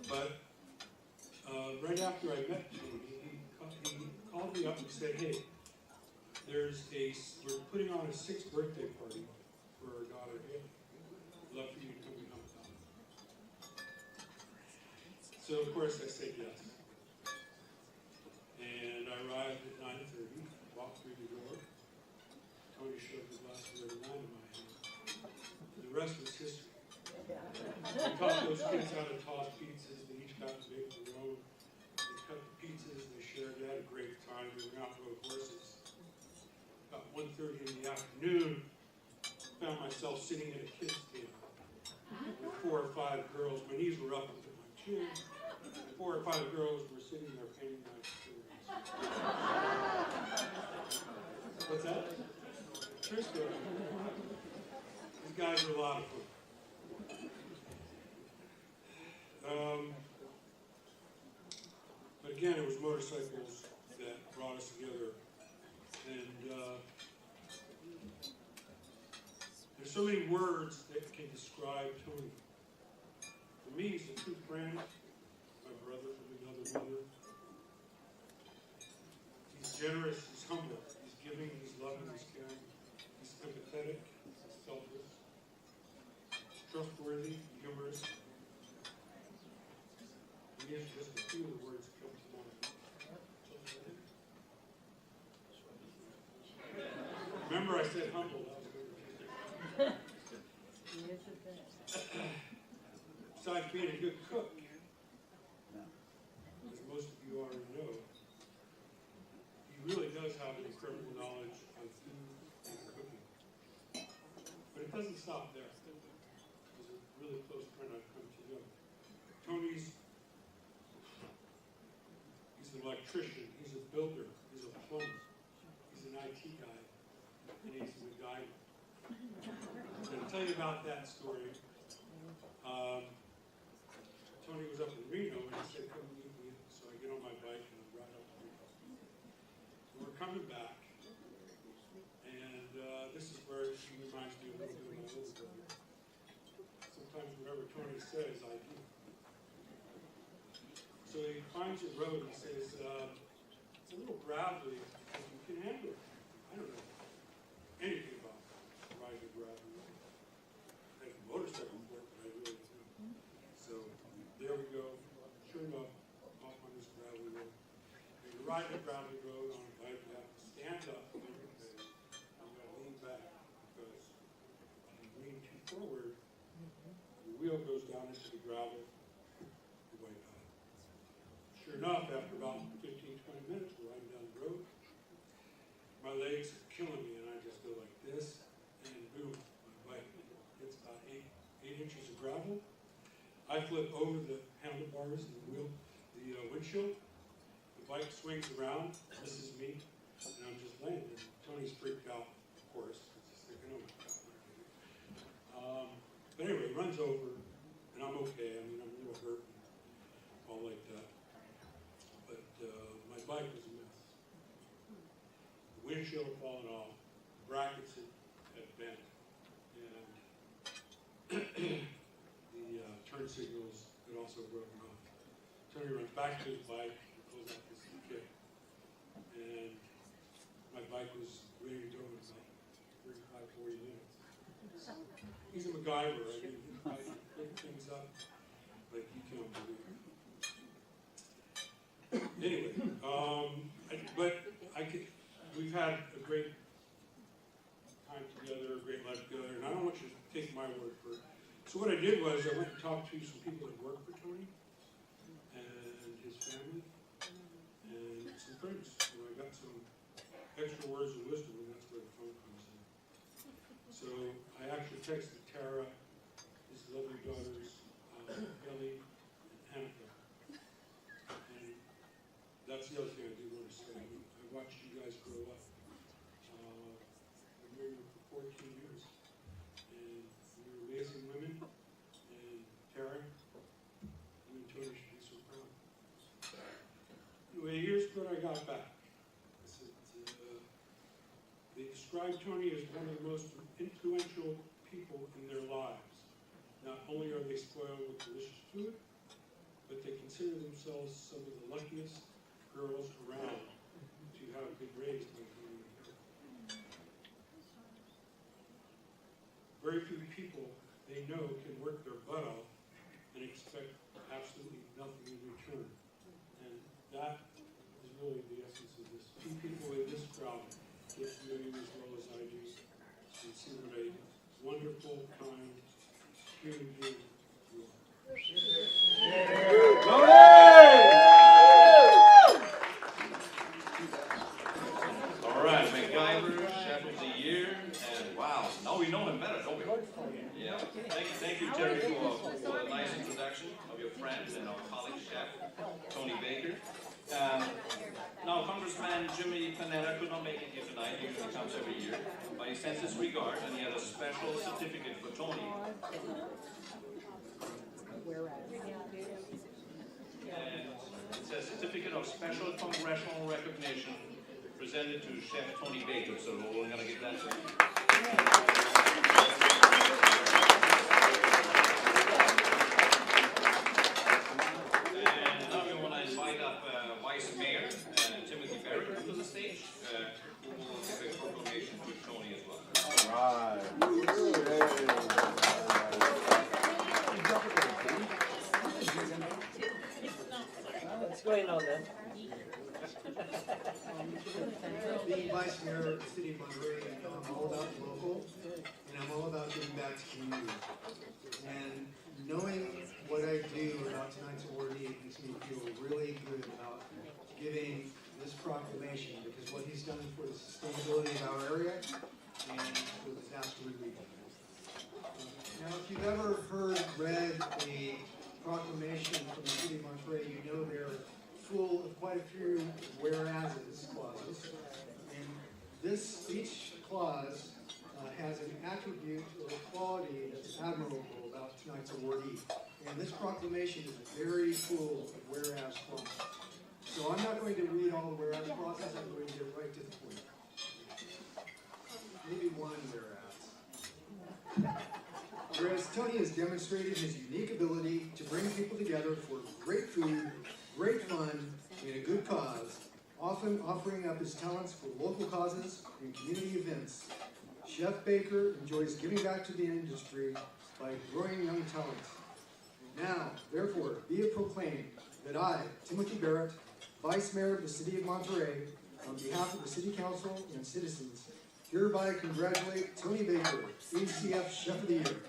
But right after I met Tony, he called me up and said, "Hey, we're putting on a 6th birthday party for our daughter, Gala. I'd love for you to come and help out." So of course I said yes. And I arrived at 9:30, walked through the door. Tony shoved a glass of red wine in my hand. The rest was history. We taught those kids how to toss pizzas. They each got to make their own. They cut the pizzas, they shared, they had a great time. They went out and rode horses. About 1:30 in the afternoon, I found myself sitting at a kid's table with 4 or 5 girls. My knees were up into my chin. 4 or 5 girls were sitting there painting my shoes. What's that? True story. These guys are a lot of fun. But again, it was motorcycles that brought us together. And there's so many words that can describe Tony. For me, he's a true friend, my brother from another mother. He's generous, he's humble, he's giving, he's loving, he's caring. He's empathetic, he's selfless, he's trustworthy, humorous. And these are just a few of the words that come to mind. Remember I said humble, that was good. Besides being a good cook, as most of you already know, he really does have an incredible knowledge of food and cooking. But it doesn't stop there. He's a really close friend I've come to know. Tony's an electrician, he's a builder, he's a plumber, he's an IT guy, and he's a MacGyver. I'm going to tell you about that story. Tony was up in Reno and he said, "Come meet me." So I get on my bike and I ride up to Reno. So we're coming back, and this is where he reminds me a little bit of my older brother. Sometimes whatever Tony says, I do. So he finds a road and says, "It's a little gravelly, but you can handle it." I don't know anything about riding a gravel road. I have a motorcycle for it, but I really don't. So there we go. Sure enough, off on this gravelly road. When you ride a gravelly road on a bike, you have to stand up and you got to lean back, because if you lean too forward, the wheel goes down into the gravel, you wipe out. Sure enough, after about 15, 20 minutes, we're riding down the road. My legs are killing me, and I just go like this, and boom, my bike hits about 8 inches of gravel. I flip over the handlebars and the windshield. The bike swings around, misses me, and I'm just laying there. Tony's freaked out, of course. He's just thinking, "Oh my God, what did I do?" But anyway, it runs over, and I'm okay. I mean, I'm a little hurt and all like that. But my bike was a mess. The windshield had fallen off, the brackets had bent, and the turn signals had also broken off. Tony runs back to his bike and pulls out this kit, and my bike was ready to go in about 35, 40 minutes. He's a MacGyver. I mean, I can pick things up like you can't believe. Anyway, we've had a great time together, a great life together, and I don't want you to take my word for it. So what I did was I went and talked to some people that work for Tony and his family and some friends. And I got some extra words of wisdom, and that's where the phone comes in. So I actually texted Tara, his lovely daughters, Ellie and Annika. And that's the other thing I do want to say. I watched you guys grow up. I've known you for 14 years. And you're amazing women. And Tara, you and Tony should be so proud. Anyway, here's what I got back. I said, they describe Tony as one of the most influential people in their lives. Not only are they spoiled with delicious food, but they consider themselves some of the luckiest girls around to have been raised by Tony and Tara. Very few people they know can work their butt off and expect absolutely nothing in return. And that is really the essence of this. Few people in this crowd get to know you as well as I do and see what a wonderful, kind human being you are. All right, MacGyver, Chef of the Year, and wow, now we know him better, don't we? Yeah. Thank you, Terry, for a nice introduction of your friend and our colleague, Chef Tony Baker. Now, Congressman Jimmy Panetta could not make it here tonight. He usually comes every year, but he sends his regards, and he had a special certificate for Tony. And it says Certificate of Special Congressional Recognition presented to Chef Tony Baker. So we're going to get that to you. And now we want to invite up Vice Mayor Timothy Barrett to the stage, who will give a proclamation to Tony as well. All right. What's going on then? Being Vice Mayor of the City of Monterey, I know I'm all about the local, and I'm all about giving back to community. And knowing what I do about tonight's awardee makes me feel really good about giving this proclamation, because what he's done for the sustainability of our area and for disaster relief. Now, if you've ever read a proclamation from the City of Monterey, you know they're full of quite a few whereases clauses. And each clause has an attribute or a quality that's admirable about tonight's awardee. And this proclamation is very full of whereas clauses. So I'm not going to read all the whereas clauses, I'm going to get right to the point. Maybe one whereas. Whereas Tony has demonstrated his unique ability to bring people together for great food, great fun, and a good cause, often offering up his talents for local causes and community events. Chef Baker enjoys giving back to the industry by growing young talent. Now, therefore, be it proclaimed that I, Timothy Barrett, Vice Mayor of the City of Monterey, on behalf of the City Council and citizens, hereby congratulate Tony Baker, ACF Chef of the Year.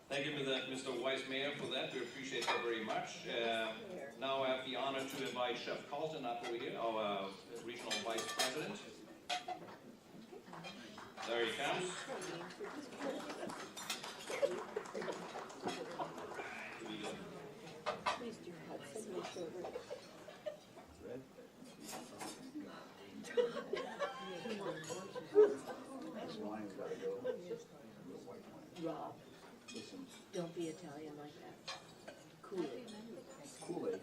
Thank you, Mr. Vice Mayor, for that. We appreciate that very much. Now I have the honor to invite Chef Carlton up over here, our Regional Vice President. There he comes. Rob, don't be Italian like that. Kool-Aid. Kool-Aid.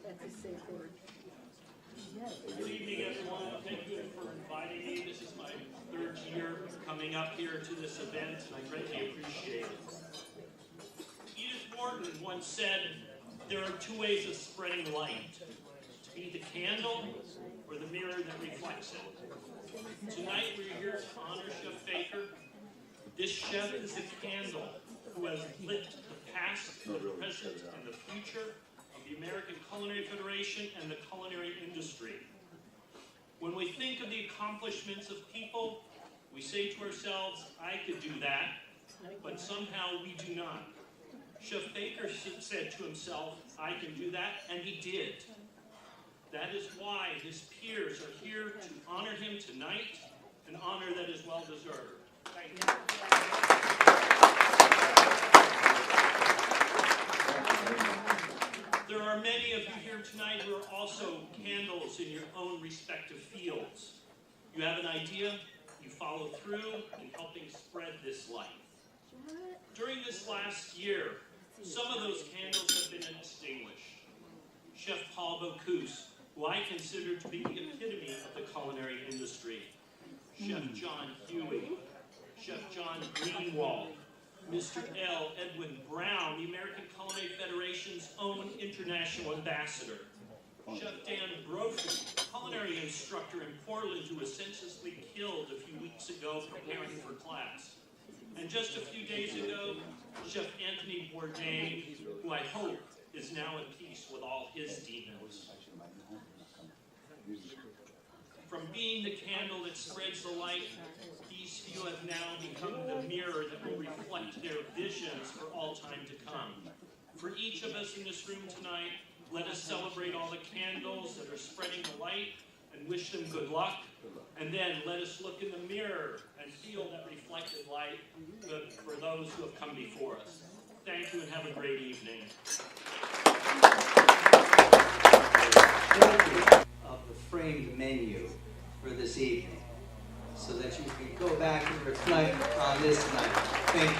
That's a safe word. Good evening, everyone. Thank you for inviting me. This is my third year coming up here to this event, and I greatly appreciate it. Edith Wharton once said, there are two ways of spreading light. To be the candle or the mirror that reflects it. Tonight we're here to honor Chef Baker. This chef is a candle who has lit the past, the present, and the future of the American Culinary Federation and the culinary industry. When we think of the accomplishments of people, we say to ourselves, I could do that, but somehow we do not. Chef Baker said to himself, I can do that, and he did. That is why his peers are here to honor him tonight, an honor that is well deserved. Thank you. There are many of you here tonight who are also candles in your own respective fields. You have an idea, you follow through in helping spread this light. During this last year, some of those candles have been extinguished. Chef Paul Bocuse, who I consider to be the epitome of the culinary industry. Chef John Huey, Chef John Greenwald, Mr. L. Edwin Brown, the American Culinary Federation's own international ambassador. Chef Dan Brophy, culinary instructor in Portland who was senselessly killed a few weeks ago preparing for class. And just a few days ago, Chef Anthony Bourdain, who I hope is now at peace with all his demons. From being the candle that spreads the light, these few have now become the mirror that will reflect their visions for all time to come. For each of us in this room tonight, let us celebrate all the candles that are spreading the light and wish them good luck. And then let us look in the mirror and feel that reflected light for those who have come before us. Thank you and have a great evening. Of the framed menu for this evening, so that you can go back and reflect on this night. Thank you.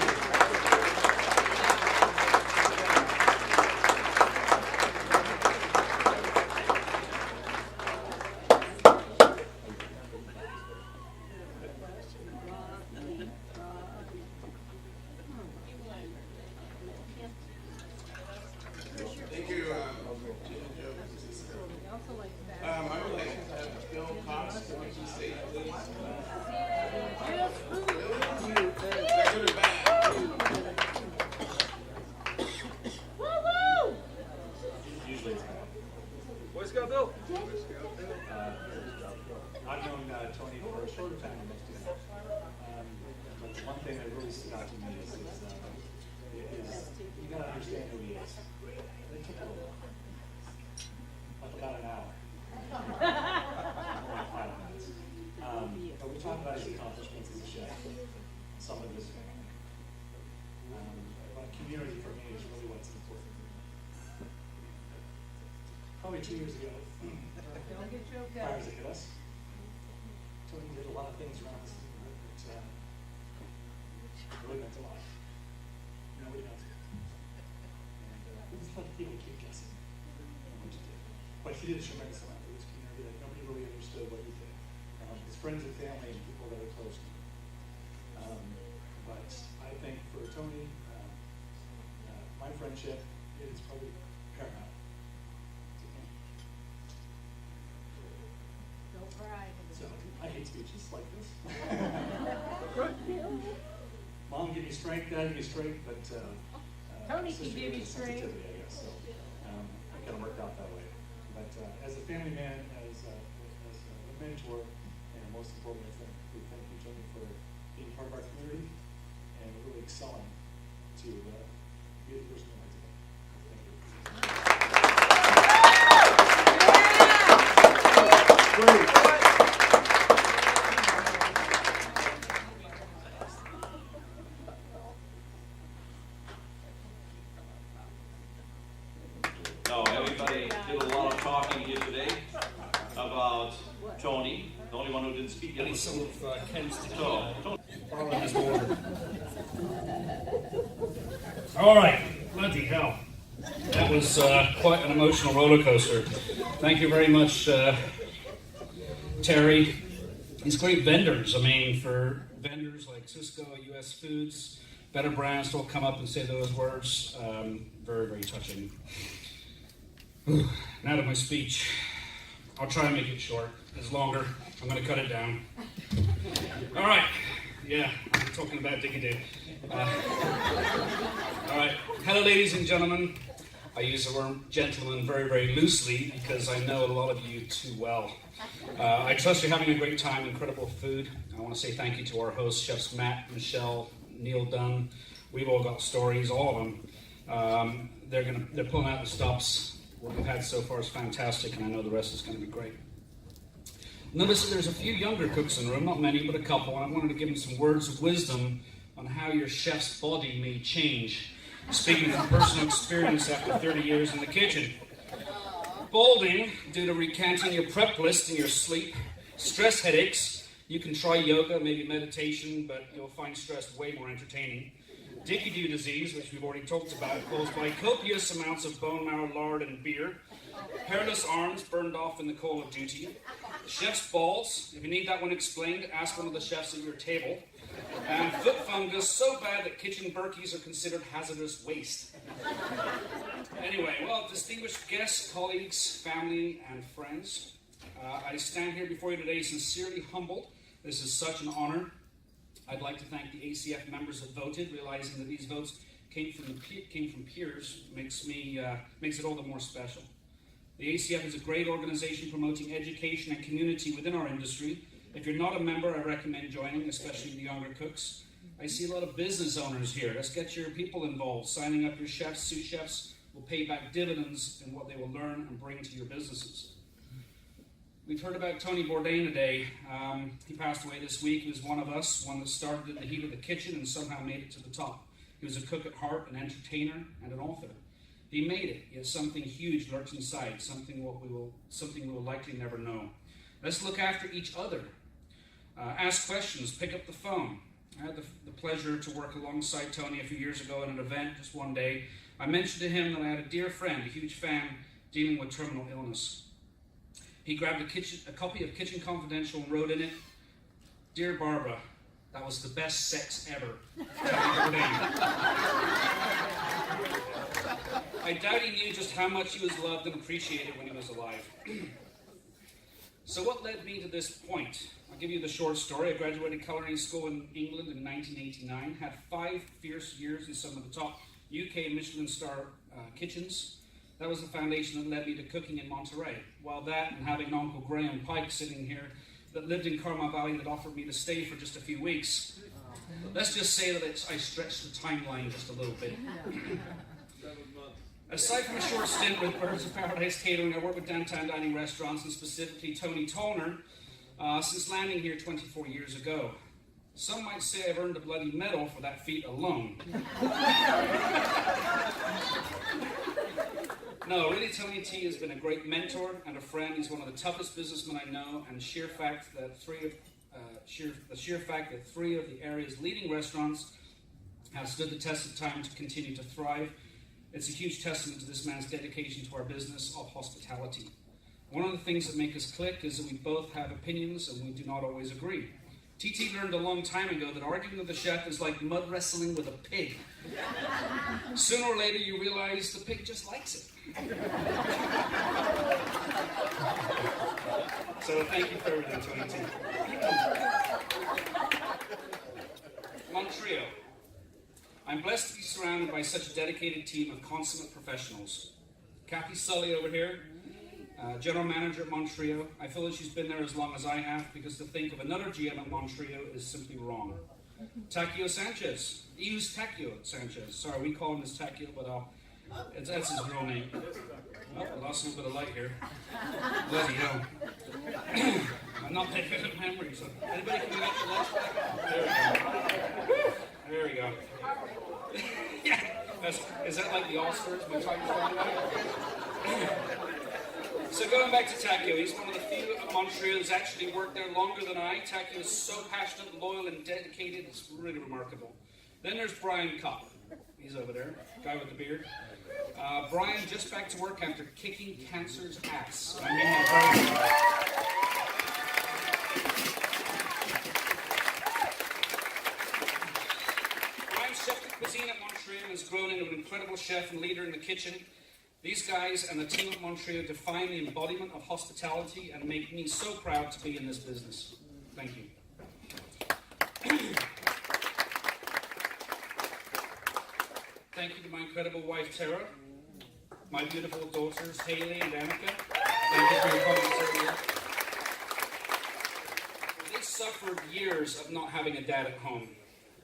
Thank you. I would like to have Bill Cox come to the stage, please. Is that good or bad? Usually it's bad. Boy Scout Bill. I've known Tony for a shorter time than most of them. But the one thing that really stood out to me is you gotta understand who he is. It took a little while. Like about an hour. Like 5 minutes. But we talked about his accomplishments as a chef, some of his family. But community for me is really what's important. Probably 2 years ago, fires that hit us. Tony did a lot of things around us that really meant a lot. Nobody knows it. And we just let people keep guessing what you did. But he did a tremendous amount for this community that nobody really understood what he did. His friends and family and people that are close to him. But I think for Tony, my friendship is probably paramount to him. Don't cry. So I hate speeches like this. Mom gave me strength, Dad gave me strength, but Tony sister can give you gave me strength. sensitivity, I guess. So it kind of worked out that way. But as a family man, as a mentor, and most importantly, we thank you, Tony, for being part of our community and really excelling to be the person you are today. Thank you. Now, everybody did a lot of talking here today about Tony, the only one who didn't speak yet. Some of Ken's So, Tony. All right, bloody hell. That was quite an emotional roller coaster. Thank you very much, Terry. These great vendors, I mean, for vendors like Cisco, US Foods, Better Brands to all come up and say those words, very, very touching. Now to my speech. I'll try and make it short. is longer. I'm going to cut it down. All right. Yeah, I'm talking about Dicky-Doo. All right. Hello, ladies and gentlemen. I use the word gentleman very, very loosely because I know a lot of you too well. I trust you're having a great time, incredible food. I want to say thank you to our hosts, Chefs Matt, Michelle, Neil Dunn. We've all got stories, all of them. They're pulling out the stops. What we've had so far is fantastic, and I know the rest is going to be great. Notice that there's a few younger cooks in the room, not many, but a couple, and I wanted to give them some words of wisdom on how your chef's body may change. Speaking from personal experience after 30 years in the kitchen. Balding, due to recanting your prep list in your sleep, stress headaches, you can try yoga, maybe meditation, but you'll find stress way more entertaining. Dicky-Doo disease, which we've already talked about, caused by copious amounts of bone marrow, lard, and beer. Hairless arms burned off in the Call of Duty. Chef's balls, if you need that one explained, ask one of the chefs at your table. And foot fungus so bad that kitchen burkies are considered hazardous waste. Anyway, well, distinguished guests, colleagues, family, and friends, I stand here before you today sincerely humbled. This is such an honor. I'd like to thank the ACF members that voted, realizing that these votes came from peers makes it all the more special. The ACF is a great organization promoting education and community within our industry. If you're not a member, I recommend joining, especially the younger cooks. I see a lot of business owners here. Let's get your people involved. Signing up your chefs, sous chefs, will pay back dividends in what they will learn and bring to your businesses. We've heard about Tony Bourdain today. He passed away this week. He was one of us, one that started in the heat of the kitchen and somehow made it to the top. He was a cook at heart, an entertainer, and an author. He made it. Yet something huge lurks inside, something we will likely never know. Let's look after each other. Ask questions, pick up the phone. I had the pleasure to work alongside Tony a few years ago at an event just one day. I mentioned to him that I had a dear friend, a huge fan, dealing with terminal illness. He grabbed a copy of Kitchen Confidential and wrote in it, "Dear Barbara, that was the best sex ever." I doubt he knew just how much he was loved and appreciated when he was alive. So what led me to this point? I'll give you the short story. I graduated culinary school in England in 1989, had 5 fierce years in some of the top UK Michelin star kitchens. That was the foundation that led me to cooking in Monterey. While that and having Uncle Graham Pike sitting here that lived in Carmel Valley that offered me to stay for just a few weeks. Let's just say that I stretched the timeline just a little bit. Aside from a short stint with Birds of Paradise Catering, I work with downtown dining restaurants and specifically Tony Tollner since landing here 24 years ago. Some might say I've earned a bloody medal for that feat alone. No, really, Tony T has been a great mentor and a friend. He's one of the toughest businessmen I know, and the sheer fact that 3 of the area's leading restaurants have stood the test of time to continue to thrive. It's a huge testament to this man's dedication to our business of hospitality. One of the things that make us click is that we both have opinions and we do not always agree. TT learned a long time ago that arguing with a chef is like mud wrestling with a pig. Sooner or later you realize the pig just likes it. So thank you for everything, Tony T. Montreal. I'm blessed to be surrounded by such a dedicated team of consummate professionals. Kathy Sully over here, General Manager at Montreal. I feel that she's been there as long as I have because to think of another GM at Montreal is simply wrong. Takio Sanchez. He used Takio Sanchez. Sorry, we call him as Takio, but that's his real name. Oh, I lost a little bit of light here. Bloody hell. I'm not that good at memory, so anybody can get the lights back? There we go. Yeah. Is that like the Oscars? We talked about that? So going back to Takio, he's one of the few at Montreal who's actually worked there longer than I. Takio is so passionate, loyal, and dedicated. It's really remarkable. Then there's Brian Kopp. He's over there, guy with the beard. Brian just back to work after kicking cancer's ass. I mean that very well. Brian's chef de cuisine at Montreal has grown into an incredible chef and leader in the kitchen. These guys and the team at Montreal define the embodiment of hospitality and make me so proud to be in this business. Thank you. Thank you to my incredible wife, Tara, my beautiful daughters, Haley and Annika. Thank you for your comments earlier. They suffered years of not having a dad at home,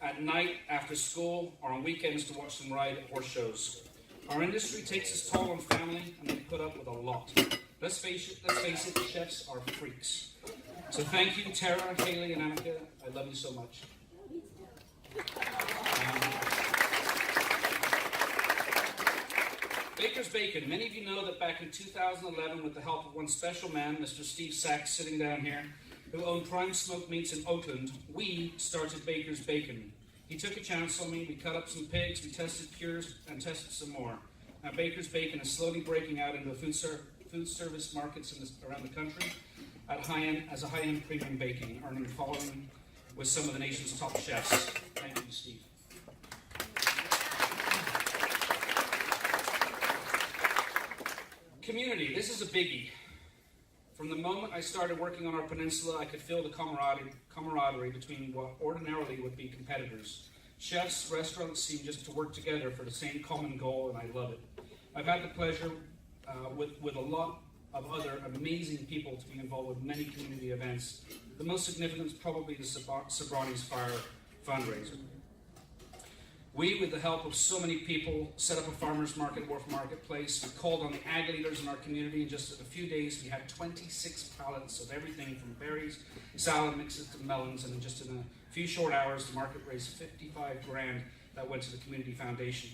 at night, after school, or on weekends to watch them ride horse shows. Our industry takes its toll on family, and they put up with a lot. Let's face it, chefs are freaks. So thank you, Tara, Haley, and Annika. I love you so much. Baker's Bacon. Many of you know that back in 2011, with the help of one special man, Mr. Steve Sachs, sitting down here, who owned Prime Smoked Meats in Oakland, we started Baker's Bacon. He took a chance on me. We cut up some pigs, we tested cures, and tested some more. Now, Baker's Bacon is slowly breaking out into food service markets around the country as a high-end premium baking, earning a following with some of the nation's top chefs. Thank you, Steve. Community. This is a biggie. From the moment I started working on our peninsula, I could feel the camaraderie between what ordinarily would be competitors. Chefs, restaurants seem just to work together for the same common goal, and I love it. I've had the pleasure with a lot of other amazing people to be involved with many community events. The most significant is probably the Vedrines Fire fundraiser. We, with the help of so many people, set up a farmers market, Wharf Marketplace. We called on the ag leaders in our community. In just a few days, we had 26 pallets of everything from berries, salad mixes to melons, and just in a few short hours, the market raised $55,000 that went to the community foundation.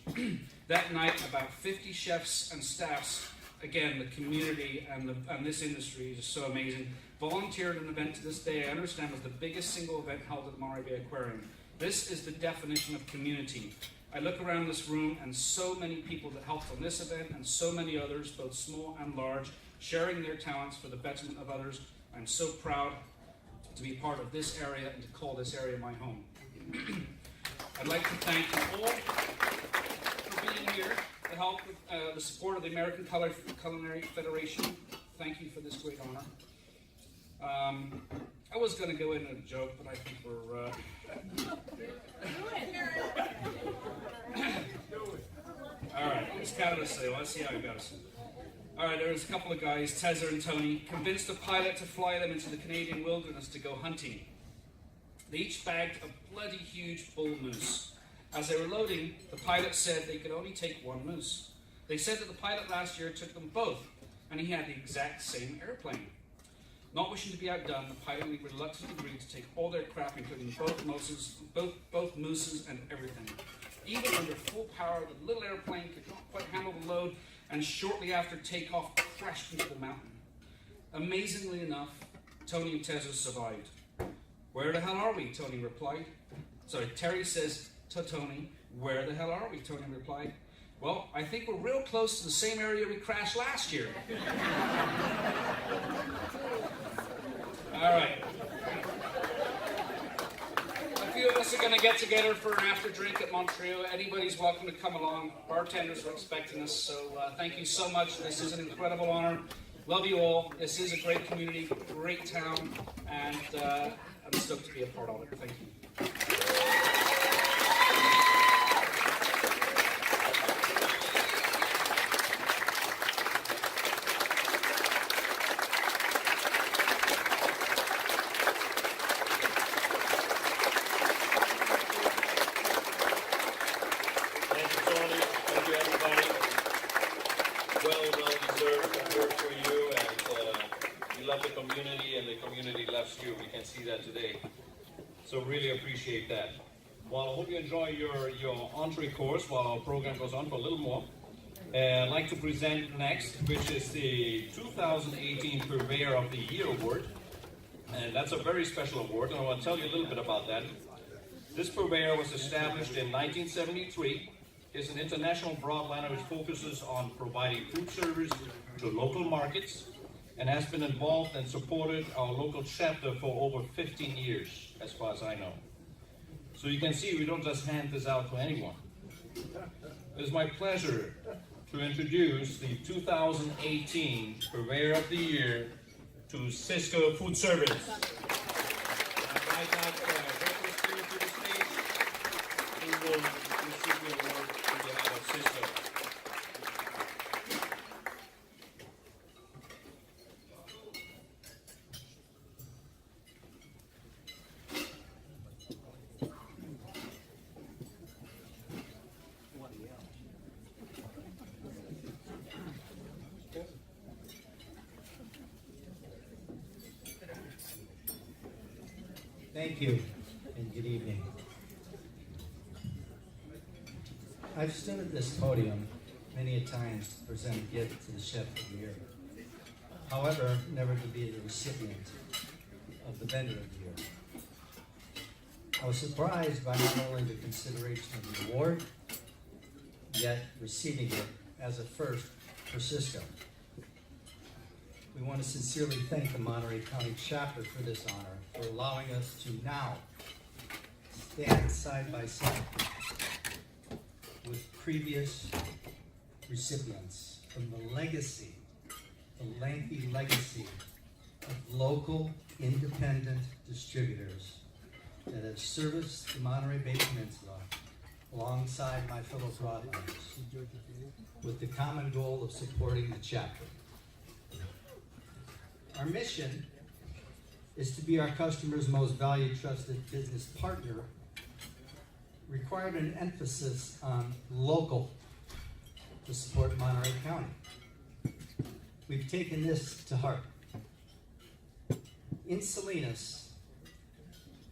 That night, about 50 chefs and staffs, again, the community and this industry is just so amazing, volunteered an event to this day I understand was the biggest single event held at the Monterey Bay Aquarium. This is the definition of community. I look around this room and so many people that helped on this event and so many others, both small and large, sharing their talents for the betterment of others. I'm so proud to be part of this area and to call this area my home. I'd like to thank you all for being here, to help with the support of the American Culinary Federation. Thank you for this great honor. I was going to go in a joke, but I think we're... All right, it's Canada say. Let's see how you got. All right, there was a couple of guys, Tezza and Tony, convinced a pilot to fly them into the Canadian wilderness to go hunting. They each bagged a bloody huge bull moose. As they were loading, the pilot said they could only take one moose. They said that the pilot last year took them both, and he had the exact same airplane. Not wishing to be outdone, the pilot reluctantly agreed to take all their crap, including both mooses and everything. Even under full power, the little airplane could not quite handle the load, and shortly after takeoff, crashed into the mountain. Amazingly enough, Tony and Tezza survived. "Where the hell are we?" Tony replied. Sorry, Terry says to Tony, "Where the hell are we?" Tony replied. "Well, I think we're real close to the same area we crashed last year." All right. A few of us are going to get together for an after drink at Montreal. Anybody's welcome to come along. Bartenders are expecting us, so thank you so much. This is an incredible honor. Love you all. This is a great community, great town, and I'm stoked to be a part of it. Thank you. You. We can see that today. So really appreciate that. Well, I hope you enjoy your entree course while our program goes on for a little more. I'd like to present next, which is the 2018 Purveyor of the Year Award. And that's a very special award, and I want to tell you a little bit about that. This Purveyor was established in 1973. It's an international broadliner which focuses on providing food service to local markets, and has been involved and supported our local chapter for over 15 years, as far as I know. So you can see we don't just hand this out to anyone. It is my pleasure to introduce the 2018 Purveyor of the Year to Cisco Food Service. I invite out Breakfast Crew to the stage, who will receive the award on behalf of Cisco. Thank you, and good evening. I've stood at this podium many a times to present a gift to the Chef of the Year. However, never to be the recipient of the Vendor of the Year. I was surprised by not only the consideration of the award, yet receiving it as a first for Cisco. We want to sincerely thank the Monterey County chapter for this honor, for allowing us to now stand side by side with previous recipients from the legacy, the lengthy legacy of local independent distributors that have serviced the Monterey Bay Peninsula alongside my fellow broadliners with the common goal of supporting the chapter. Our mission is to be our customers' most valued, trusted business partner, required an emphasis on local to support Monterey County. We've taken this to heart. In Salinas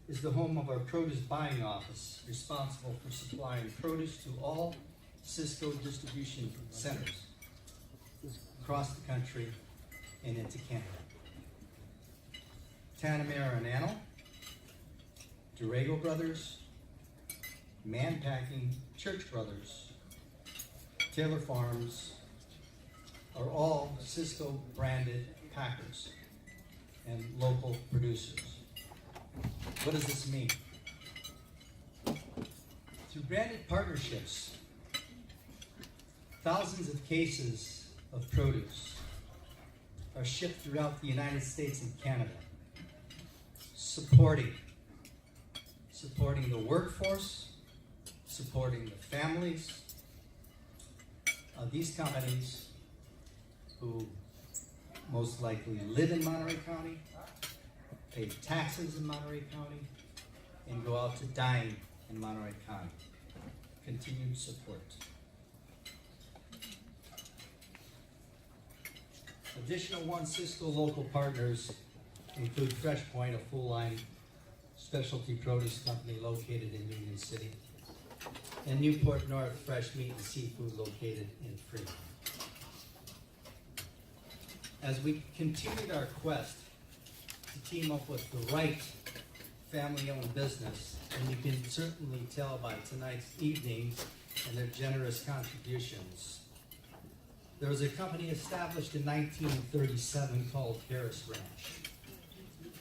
is the home of our produce buying office, responsible for supplying produce to all Cisco distribution centers across the country and into Canada. Tanamera and Anil, Durego Brothers, Man Packing, Church Brothers, Taylor Farms are all Cisco branded packers and local producers. What does this mean? Through branded partnerships, thousands of cases of produce are shipped throughout the United States and Canada, supporting the workforce, supporting the families of these companies who most likely live in Monterey County, pay taxes in Monterey County, and go out to dine in Monterey County. Continued support. Additional One Cisco local partners include Fresh Point, a full-line specialty produce company located in Union City, and Newport North Fresh Meat and Seafood located in Fremont. As we continued our quest to team up with the right family-owned business, and you can certainly tell by tonight's evening and their generous contributions, there was a company established in 1937 called Harris Ranch,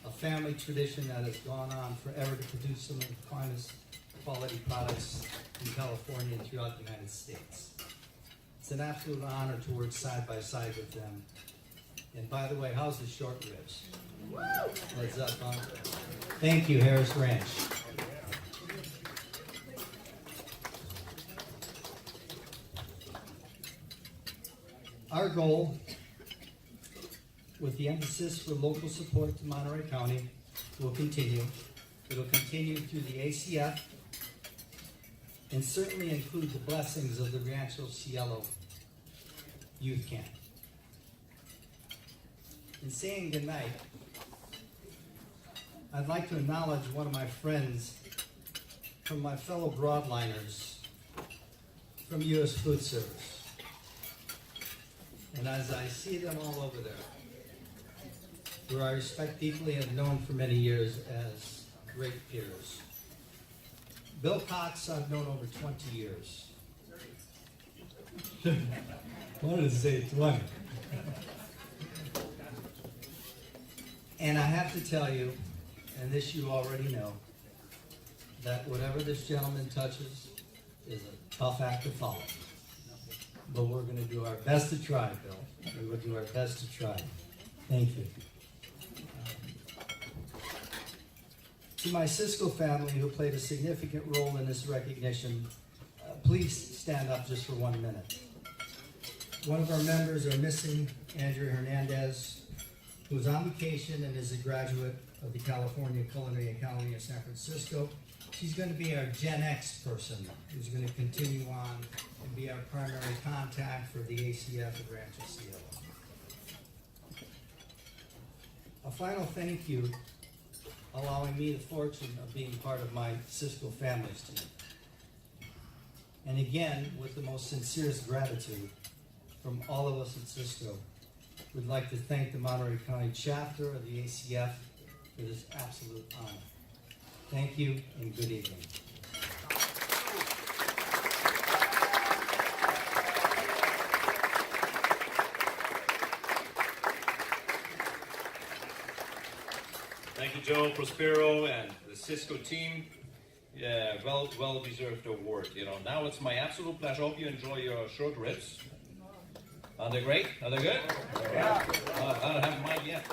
a family tradition that has gone on forever to produce some of the finest quality products in California and throughout the United States. It's an absolute honor to work side by side with them. And by the way, how's the short ribs? Heads up, huh? Thank you, Harris Ranch. Our goal, with the emphasis for local support to Monterey County, will continue. It will continue through the ACF and certainly include the blessings of the Rancho Cielo Youth Camp. In saying goodnight, I'd like to acknowledge one of my friends from my fellow broadliners from U.S. Food Service. And as I see them all over there, who I respect deeply and have known for many years as great peers. Bill Cox, I've known over 20 years. Wanted to say 20. And I have to tell you, and this you already know, that whatever this gentleman touches is a tough act to follow. but we're going to do our best to try, Bill. We will do our best to try. Thank you. To my Cisco family who played a significant role in this recognition, please stand up just for 1 minute. One of our members are missing, Andrea Hernandez, who's on vacation and is a graduate of the California Culinary Academy of San Francisco. She's going to be our Gen X person who's going to continue on and be our primary contact for the ACF at Rancho Cielo. A final thank you, allowing me the fortune of being part of my Cisco family's team. And again, with the most sincerest gratitude from all of us at Cisco, we'd like to thank the Monterey County chapter of the ACF for this absolute honor. Thank you and good evening. Thank you, Joe Prospero and the Cisco team. Yeah, well-deserved award. Now it's my absolute pleasure. I hope you enjoy your short ribs. Are they great? Are they good? Yeah. I don't have mine yet.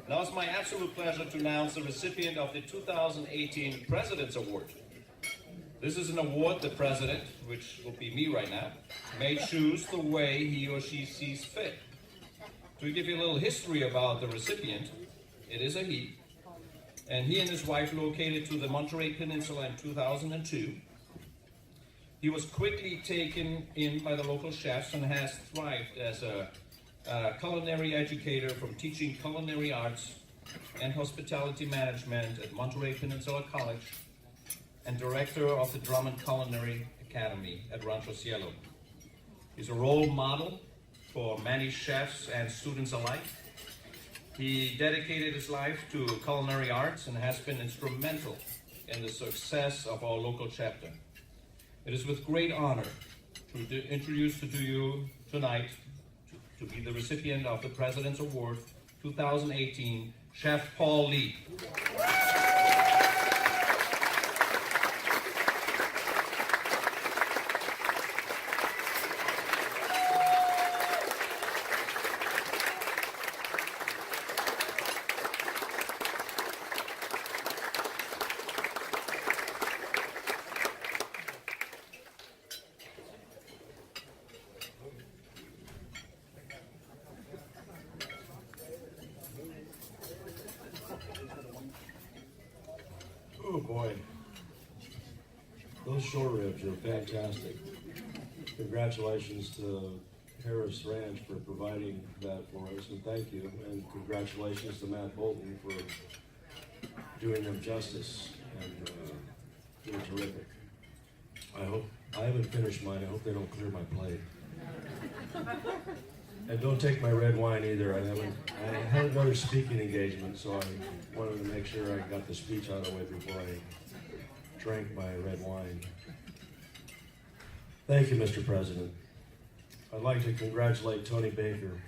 Now it's my absolute pleasure to announce the recipient of the 2018 President's Award. This is an award the President, which will be me right now, may choose the way he or she sees fit. To give you a little history about the recipient, it is a he, and he and his wife located to the Monterey Peninsula in 2002. He was quickly taken in by the local chefs and has thrived as a culinary educator from teaching culinary arts and hospitality management at Monterey Peninsula College and director of the Drummond Culinary Academy at Rancho Cielo. He's a role model for many chefs and students alike. He dedicated his life to culinary arts and has been instrumental in the success of our local chapter. It is with great honor to introduce to you tonight to be the recipient of the President's Award 2018, Chef Paul Lee. Oh boy, those short ribs are fantastic. Congratulations to Harris Ranch for providing that for us, and thank you. And congratulations to Matt Bolton for doing them justice and doing terrific. I haven't finished mine. I hope they don't clear my plate. And don't take my red wine either. I had another speaking engagement, so I wanted to make sure I got the speech out of the way before I drank my red wine. Thank you, Mr. President. I'd like to congratulate Tony Baker.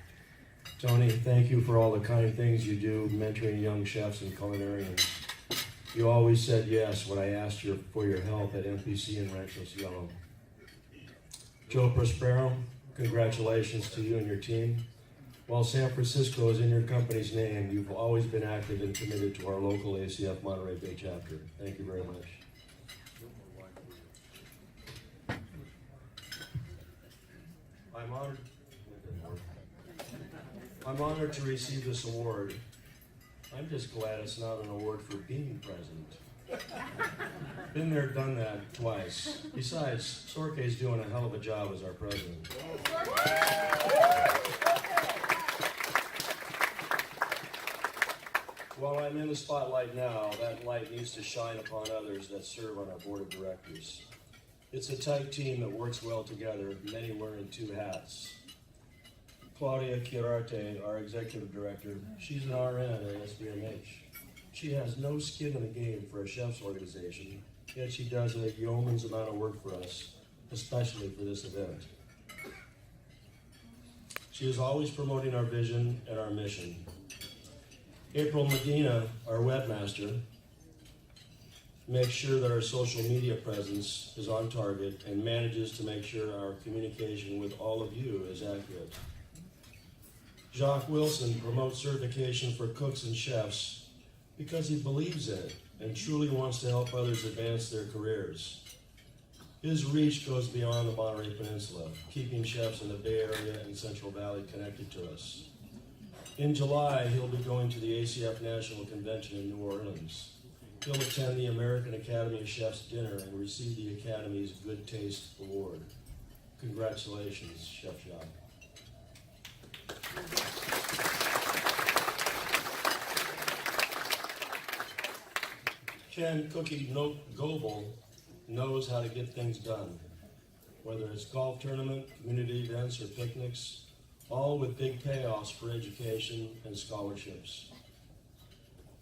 Tony, thank you for all the kind things you do mentoring young chefs and culinarians. You always said yes when I asked you for your help at MPC in Rancho Cielo. Joe Prospero, congratulations to you and your team. While San Francisco is in your company's name, you've always been active and committed to our local ACF Monterey Bay chapter. Thank you very much. I'm honored to receive this award. I'm just glad it's not an award for being president. Been there, done that twice. Besides, Sorke's doing a hell of a job as our president. While I'm in the spotlight now, that light needs to shine upon others that serve on our board of directors. It's a tight team that works well together, many wearing two hats. Claudia Chiararte, our executive director, she's an RN at SBMH. She has no skin in the game for a chef's organization, yet she does a yeoman's amount of work for us, especially for this event. She is always promoting our vision and our mission. April Medina, our webmaster, makes sure that our social media presence is on target, and manages to make sure our communication with all of you is accurate. Jacques Wilson promotes certification for cooks and chefs because he believes in it and truly wants to help others advance their careers. His reach goes beyond the Monterey Peninsula, keeping chefs in the Bay Area and Central Valley connected to us. In July, he'll be going to the ACF National Convention in New Orleans. He'll attend the American Academy of Chefs dinner and receive the Academy's Good Taste Award. Congratulations, Chef Jacques. Ken Cookie Goebel knows how to get things done, whether it's golf tournament, community events, or picnics, all with big payoffs for education and scholarships.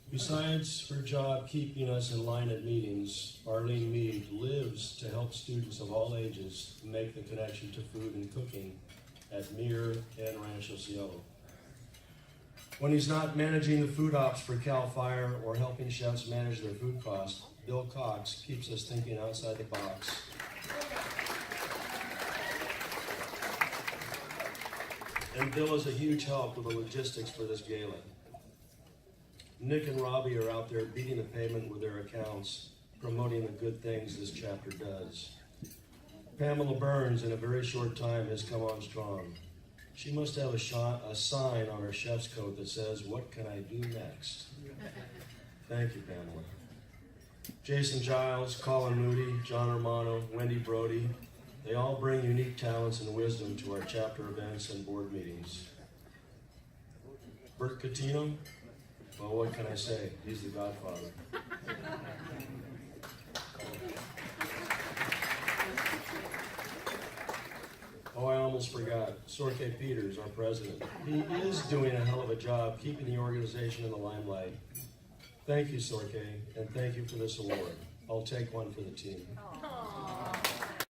Besides her job keeping us in line at meetings, Arlene Meade lives to help students of all ages make the connection to food and cooking at Mir and Rancho Cielo. When he's not managing the food ops for CAL FIRE or helping chefs manage their food costs, Bill Cox keeps us thinking outside the box. And Bill is a huge help with the logistics for this gala. Nick and Robbie are out there beating the pavement with their accounts, promoting the good things this chapter does. Pamela Burns, in a very short time, has come on strong. She must have a sign on her chef's coat that says, "What can I do next?" Thank you, Pamela. Jason Giles, Colin Moody, John Romano, Wendy Brody, they all bring unique talents and wisdom to our chapter events and board meetings. Bert Catino, well, what can I say? He's the godfather. Oh, I almost forgot. Sorke Peters, our president. He is doing a hell of a job keeping the organization in the limelight. Thank you, Sorke, and thank you for this award. I'll take one for the team.